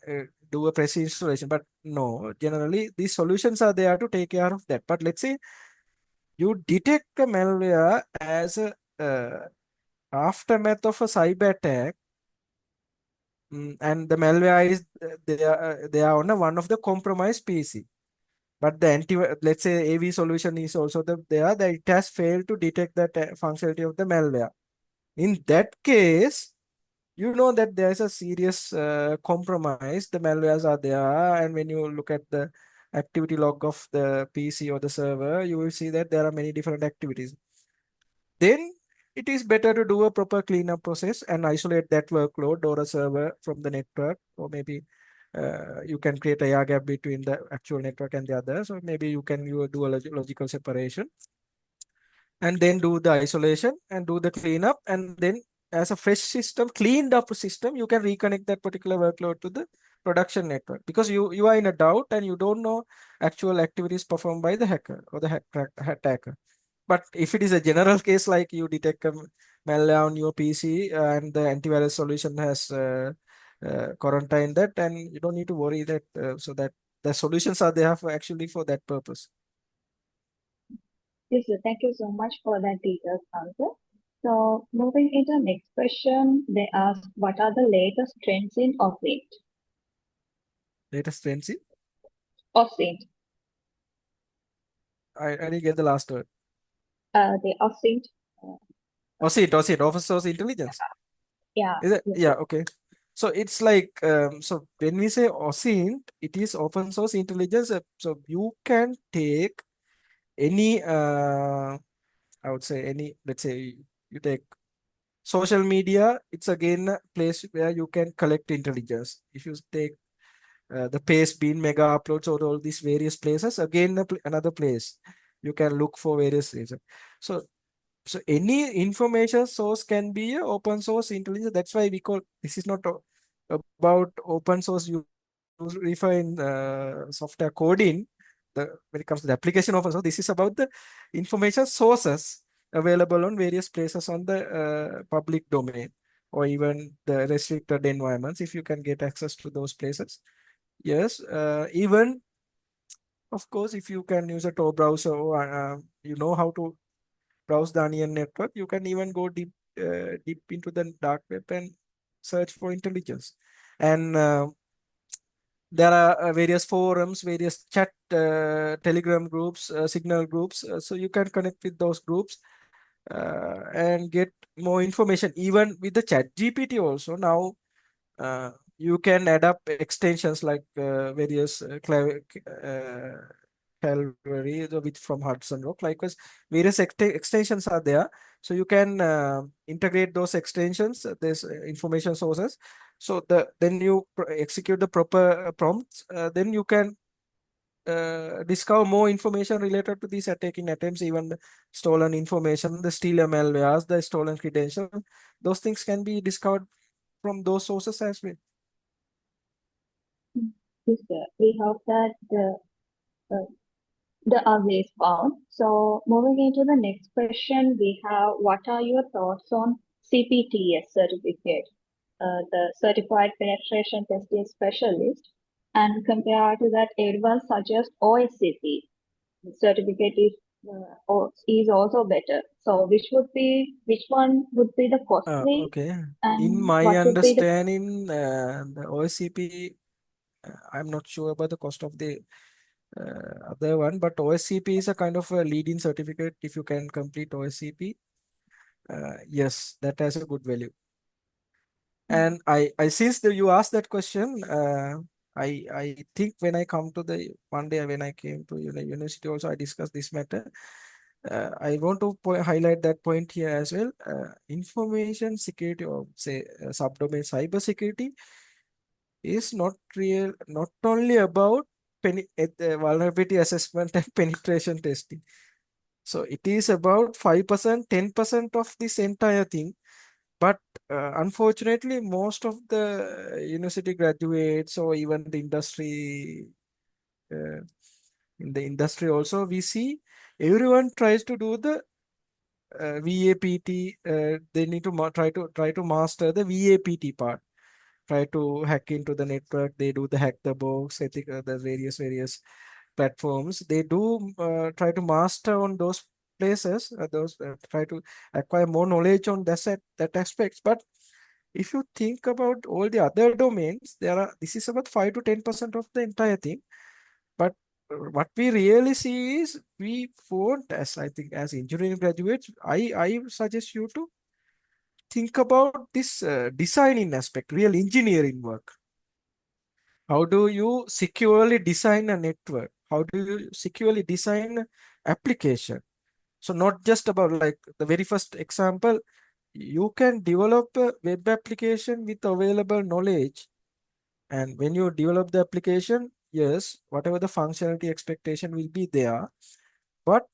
do a fresh installation. But no, generally these solutions are there to take care of that. But let's say you detect a malware as a aftermath of a cyber attack. And the malware is they are on one of the compromised PC. But the let's say AV solution is also there that it has failed to detect the functionality of the malware. In that case, you know that there is a serious compromise. The malwares are there, and when you look at the activity log of the PC or the server, you will see that there are many different activities. Then it is better to do a proper cleanup process and isolate that workload or a server from the network, or maybe you can create a air gap between the actual network and the other. So maybe you do a logical separation, and then do the isolation and do the cleanup, and then as a fresh system, cleaned up system, you can reconnect that particular workload to the production network, because you are in a doubt and you don't know actual activities performed by the hacker or the attacker. But if it is a general case, like you detect a malware on your PC and the antivirus solution has quarantined that, and you don't need to worry that so that the solutions are there for actually for that purpose. Yes, sir. Thank you so much for that detailed answer. So moving into next question, they ask what are the latest trends in OSINT? Latest trends in OSINT, I didn't get the last word. the OSINT, OSINT, open source intelligence. yeah, Is it? yes, Yeah, sir. okay. So it's like so when we say OSINT, it is open source intelligence. So you can take any I would say any, let's say you take social media, it's again a place where you can collect intelligence. If you take the pace bean mega uploads or all these various places, again another place you can look for various reasons. So any information source can be a open source intelligence. That's why we call this is not about open source. You refer in software coding. When it comes to the application open source, this is about the information sources available on various places on the public domain, or even the restricted environments. If you can get access to those places, yes. Even of course, if you can use a Tor browser, or you know how to browse the onion network, you can even go deep into the dark web and search for intelligence. And there are various forums, various chat, telegram groups, signal groups, so you can connect with those groups and get more information. Even with the chat GPT also now, you can add up extensions like various Calvary, which from Hudson Rock. Likewise, various extensions are there. So you can integrate those extensions, these information sources. So then you execute the proper prompts. Then you can discover more information related to these attacking attempts, even the stolen information, the stealer malwares, the stolen credentials. Those things can be discovered from those sources as well. Yes, sir. We hope that the ugly is found. So moving into the next question, we have what are your thoughts on CPTS certificate, the Certified Penetration Testing Specialist? And compared to that, everyone suggests OSCP. The certificate is also better. So which one would be the costly Okay. In and my what would be the understanding, the OSCP, I'm not sure about the cost of the other one, but OSCP is a kind of a leading certificate. If you can complete OSCP, yes, that has a good value. And I since you asked that question, I think when I come to the one day when I came to university also I discussed this matter. I want to highlight that point here as well. Information security or say subdomain cyber security is not only about vulnerability assessment and penetration testing. So it is about 5%, 10% of this entire thing. But unfortunately, most of the university graduates or even the industry, uh, in the industry also, we see everyone tries to do the VAPT. They need to try to master the VAPT part. Try to hack into the network. They do the hack the box, the various platforms. They do try to master on those places. Those try to acquire more knowledge on that aspects. But if you think about all the other domains, this is about 5 to 10% of the entire thing. But what we really see is we won't, as I think, as engineering graduates, I suggest you to think about this designing aspect, real engineering work. How do you securely design a network? How do you securely design an application? So not just about like the very first example, you can develop a web application with available knowledge. And when you develop the application, yes, whatever the functionality expectation will be there, but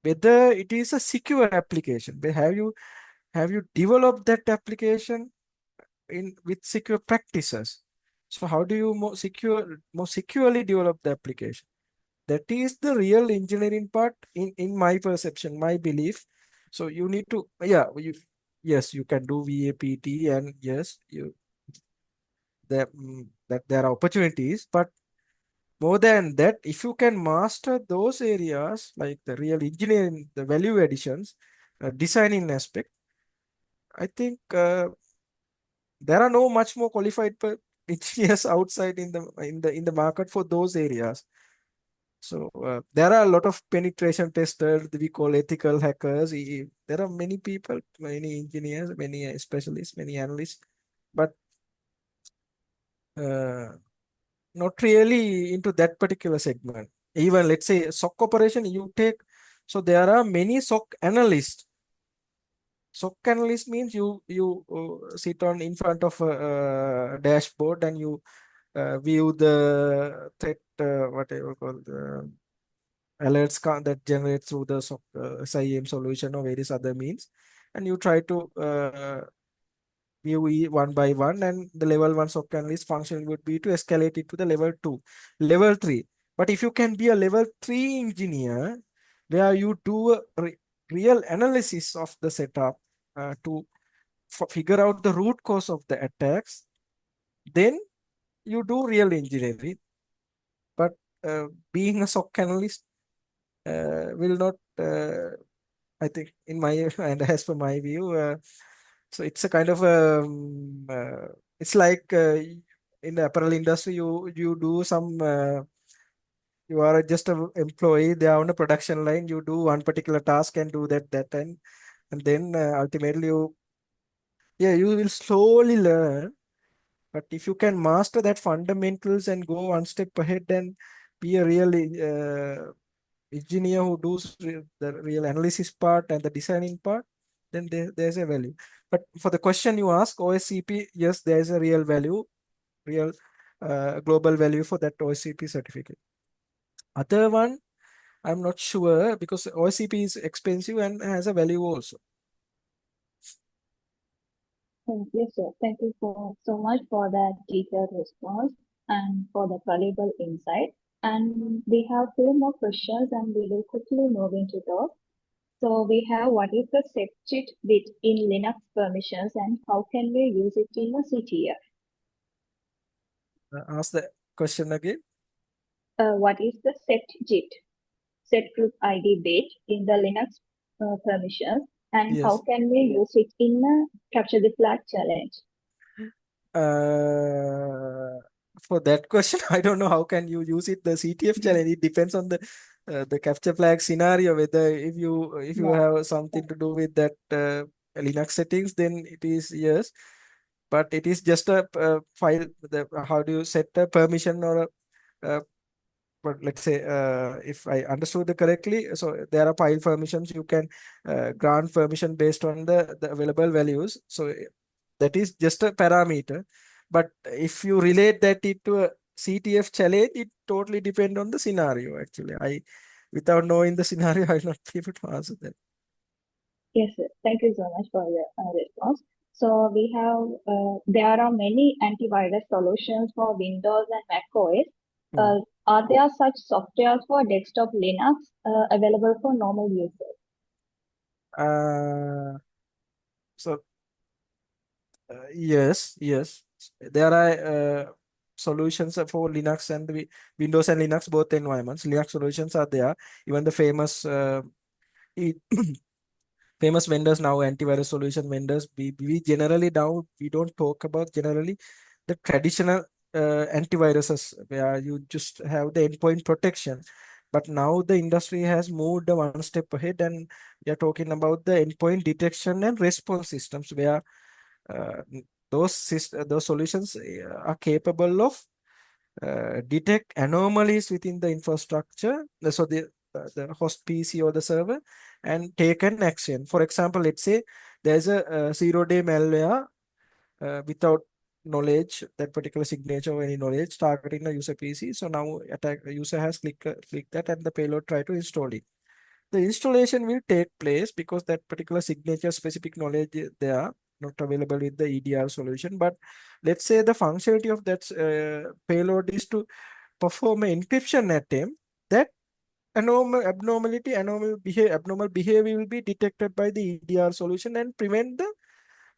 whether it is a secure application, have you developed that application in with secure practices? So how do you more securely develop the application? That is the real engineering part in my perception, my belief. So you need to, yes, you can do VAPT, and yes, that there are opportunities, but more than that, if you can master those areas like the real engineering, the value additions, designing aspect, I think there are no much more qualified engineers outside in the market for those areas. So there are a lot of penetration testers we call ethical hackers. There are many people, many engineers, many specialists, many analysts, but uh, not really into that particular segment. Even let's say SOC operation, you take, so there are many SOC analysts. SOC analyst means you sit on in front of a dashboard and you view the threat, whatever called alerts that generate through the SOC, SIEM solution or various other means, and you try to view one by one, and the level 1 SOC analyst function would be to escalate it to the level 2, level 3. But if you can be a level 3 engineer where you do a real analysis of the setup to figure out the root cause of the attacks, then you do real engineering. But being a SOC analyst will not, I think, in my and as per my view, so it's a kind of it's like in the apparel industry, you do some. You are just an employee there on a production line. You do one particular task and do that, and then ultimately you will slowly learn. But if you can master that fundamentals and go one step ahead and be a real engineer who does the real analysis part and the designing part, then there's a value. But for the question you ask, OSCP, yes, there's a real value, real global value for that OSCP certificate. Other one, I'm not sure because OSCP is expensive and has a value also. Thank you, sir. Thank you for so much for that detailed response and for the valuable insight. And we have two more questions and we will quickly move into those. So we have what is the SecCheat bit in Linux permissions and how can we use it in a CTF? Ask the question again? What is the set group ID bit in the Linux permissions, and how Yes. can we use it in a capture the flag challenge? Uh, for that question, I don't know how can you use it. The CTF challenge, it depends on the capture flag scenario. Whether if you Yeah, have something to do with that Linux settings, then it is yes. But it is just a file. How do you set a permission or a but let's say if I understood it correctly, so there are file permissions you can grant permission based on the available values. So that is just a parameter. But if you relate that into a CTF challenge, it totally depends on the scenario. Actually, without knowing the scenario, I will not be able to answer that. yes, sir. Thank you so much for your response. So we have there are many antivirus solutions for Windows and Mac OS. Hmm. Are there such softwares for desktop Linux available for normal users? Uh, so yes, there are solutions for Linux and Windows and Linux both environments. Linux solutions are there. Even the famous e- famous vendors now, antivirus solution vendors. We generally now we don't talk about generally the traditional antiviruses where you just have the endpoint protection. But now the industry has moved one step ahead, and we are talking about the endpoint detection and response systems where uh, those solutions are capable of detect anomalies within the infrastructure, so the host PC or the server, and take an action. For example, let's say there's a zero-day malware without knowledge, that particular signature or any knowledge targeting a user PC. So now attack user has clicked that and the payload try to install it. The installation will take place because that particular signature specific knowledge they are not available with the EDR solution. But let's say the functionality of that payload is to perform an encryption attempt. That abnormal behavior will be detected by the EDR solution and prevent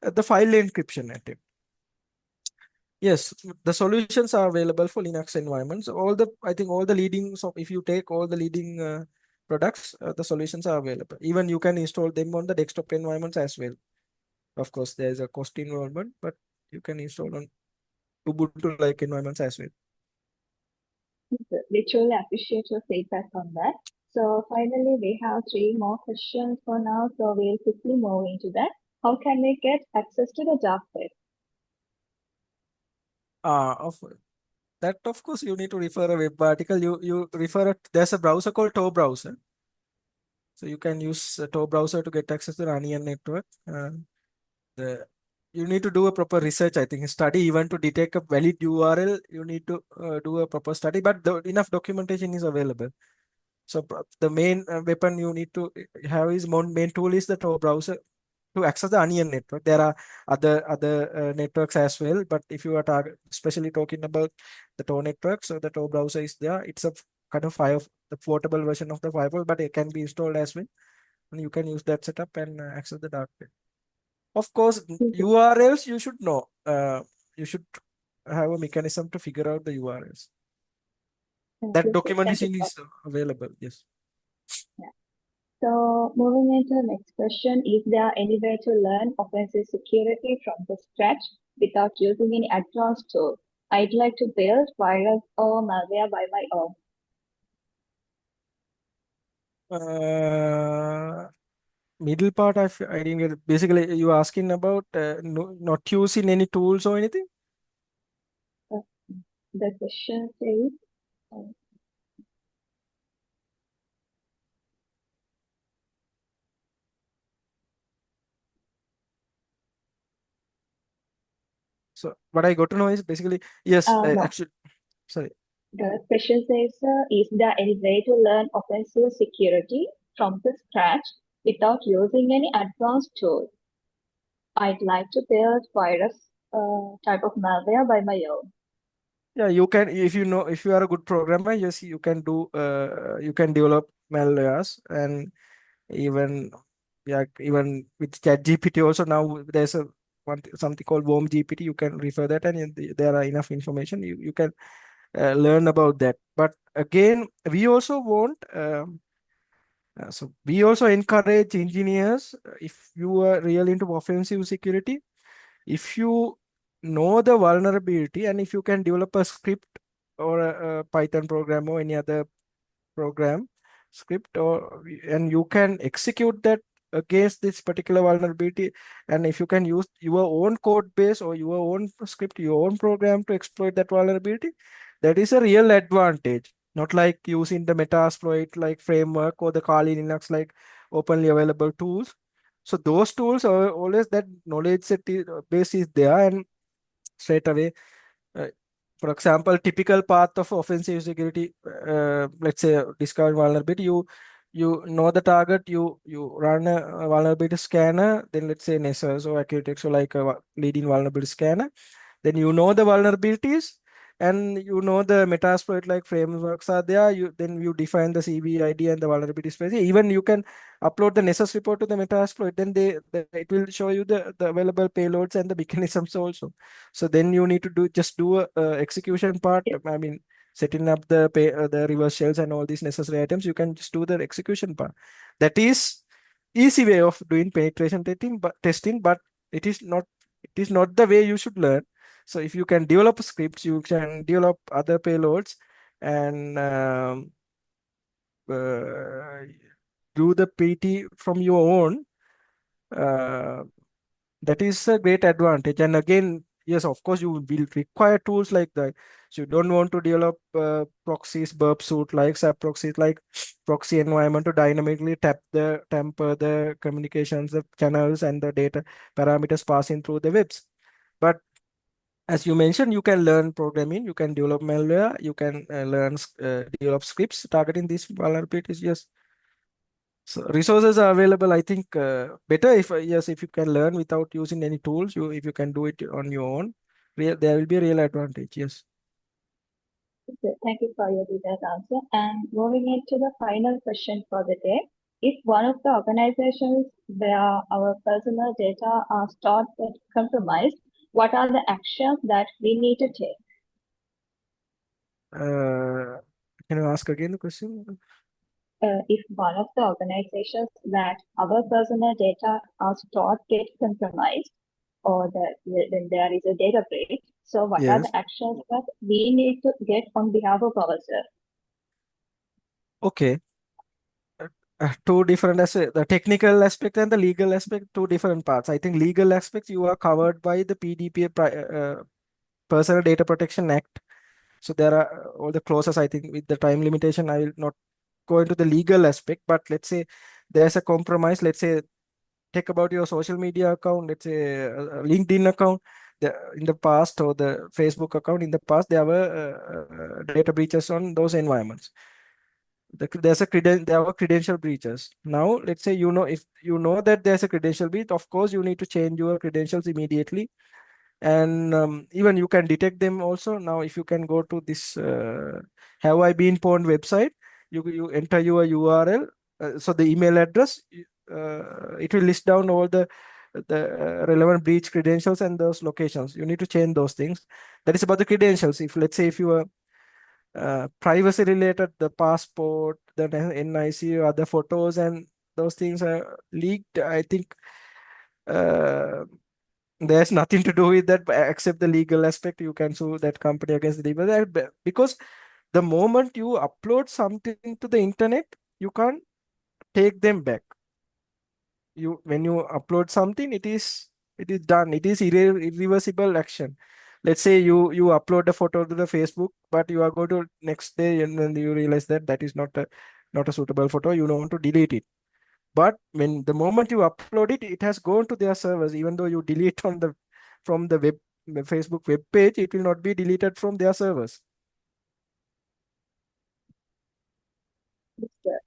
the file encryption attempt. Yes, the solutions are available for Linux environments. I think all the leading, so if you take all the leading products, the solutions are available. Even you can install them on the desktop environments as well. Of course, there is a cost involvement, but you can install on Ubuntu-like environments as well. We truly appreciate your feedback on that. So finally, we have three more questions for now. So we'll quickly move into that. How can we get access to the dark web? Of that, of course, you need to refer a web article. You refer it. There's a browser called Tor browser. So you can use a Tor browser to get access to the Onion network. The you need to do a proper research, I think, study. Even to detect a valid URL, you need to do a proper study, but enough documentation is available. So the main weapon you need to have is main tool is the Tor browser to access the Onion network. There are other networks as well, but if you are especially talking about the Tor network, so the Tor browser is there. It's a kind of the portable version of the firewall, but it can be installed as well, and you can use that setup and access the dark web. Of course, URLs you should know. You should have a mechanism to figure out the URLs. That Yes, sir. Thank you documentation for is available. Yes. that. So moving into the next question, is there any way to learn offensive security from the scratch without using any advanced tools? I'd like to build virus or malware by my own. Middle part, I didn't get it. Basically, you asking about not using any tools or anything? Uh, the question says, uh, So what I got to know is basically, yes, no, actually, sorry. the question says, is there any way to learn offensive security from the scratch without using any advanced tools? I'd like to build virus type of malware by my own. Yeah, you can, if you know, if you are a good programmer, yes, you can develop malwares. And even, yeah, even with ChatGPT also now there's something called warm GPT. You can refer that, and there are enough information. You can learn about that. But again, we also want so we also encourage engineers, if you are really into offensive security, if you know the vulnerability and if you can develop a script or a Python program or any other program script, or and you can execute that against this particular vulnerability, and if you can use your own code base or your own script, your own program to exploit that vulnerability, that is a real advantage. Not like using the Metasploit like framework or the Kali Linux like openly available tools. So those tools are always that knowledge base is there, and straight away, uh, for example, typical path of offensive security, let's say discover vulnerability, you know the target, you run a vulnerability scanner, then let's say Nessus or Accutix or like a leading vulnerability scanner, then you know the vulnerabilities, and you know the Metasploit like frameworks are there. You then you define the CVID and the vulnerability space. Even you can upload the Nessus report to the Metasploit, then it will show you the available payloads and the mechanisms also. So then you need to do a execution part. I mean, setting up the reverse shells and all these necessary items. You can just do the execution part. That is easy way of doing penetration testing, but it is not the way you should learn. So if you can develop scripts, you can develop other payloads and uh, do the PT from your own. Uh, that is a great advantage. And again, yes, of course, you will require tools like that. So you don't want to develop proxies, burp suit like sub proxies, like proxy environment to dynamically tamper the communications, the channels, and the data parameters passing through the webs. But as you mentioned, you can learn programming, you can develop malware, you can develop scripts targeting these vulnerabilities. Yes. So resources are available. I think better if yes, if you can learn without using any tools, if you can do it on your own, there will be a real advantage. Yes. Okay, thank you for your detailed answer. And moving into the final question for the day. If one of the organizations where our personal data are stored but compromised, what are the actions that we need to take? Can you ask again the question? If one of the organizations that our personal data are stored get compromised, or when there is a data breach, so what are Yes. the actions that we need to get on behalf of ourselves? Okay. Two different aspects, the technical aspect and the legal aspect, two different parts. I think legal aspects you are covered by the PDPA, Personal Data Protection Act. So there are all the clauses. I think with the time limitation, I will not go into the legal aspect, but let's say there's a compromise. Let's say take about your social media account, let's say a LinkedIn account. In the past, or the Facebook account in the past, there were data breaches on those environments. There were credential breaches. Now, let's say if you know that there's a credential breach, of course you need to change your credentials immediately, and even you can detect them also. Now, if you can go to this have I been pwned website, you enter your URL, so the email address, it will list down all the relevant breach credentials and those locations. You need to change those things. That is about the credentials. If let's say if you are privacy related, the passport, the NIC, other photos, and those things are leaked, I think there's nothing to do with that except the legal aspect. You can sue that company against the legal, because the moment you upload something to the internet, you can't take them back. When you upload something, it is done. It is irreversible action. Let's say you upload a photo to the Facebook, but you are going to next day and then you realize that that is not a suitable photo. You don't want to delete it. But when the moment you upload it, it has gone to their servers. Even though you delete from the Facebook web page, it will not be deleted from their servers.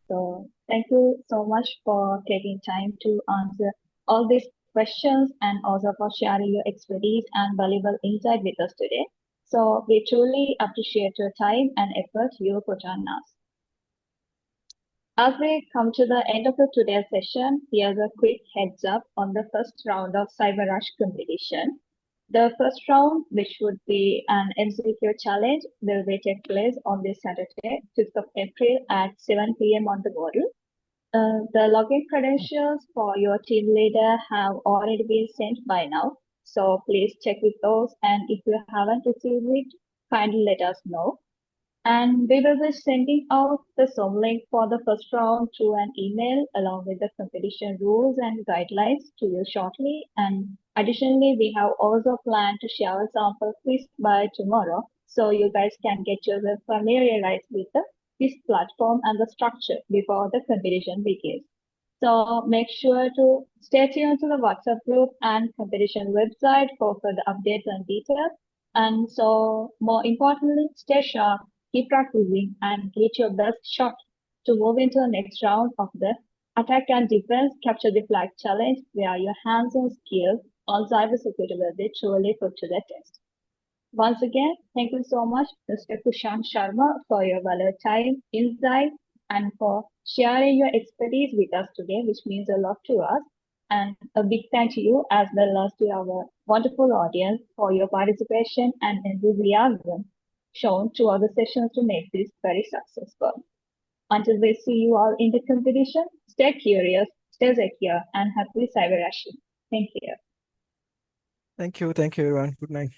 So thank you so much for taking time to answer all these questions and also for sharing your expertise and valuable insight with us today. So we truly appreciate your time and effort you put on us. As we come to the end of the today's session, here's a quick heads up on the first round of CyberRush competition. The first round, which would be an MCQ challenge, will be take place on this Saturday, 5th of April at 7 p.m. on the model. The login credentials for your team leader have already been sent by now, so please check with those. And if you haven't received it, kindly let us know. And we will be sending out the Zoom link for the first round through an email along with the competition rules and guidelines to you shortly. And additionally, we have also planned to share a sample quiz by tomorrow, so you guys can get yourself familiarized with the quiz platform and the structure before the competition begins. So make sure to stay tuned to the WhatsApp group and competition website for further updates and details. And so more importantly, stay sharp, keep practicing, and get your best shot to move into the next round of the Attack and Defense Capture the Flag Challenge, where your hands-on skills on cybersecurity will be truly put to the test. Once again, thank you so much, Mr. Kushan Sharma, for your valuable time, insight, and for sharing your expertise with us today, which means a lot to us. And a big thank to you as well as to our wonderful audience for your participation and enthusiasm shown throughout the sessions to make this very successful. Until we see you all in the competition, stay curious, stay secure, and happy cyber rushing. Thank you. Thank you. Thank you, everyone. Good night.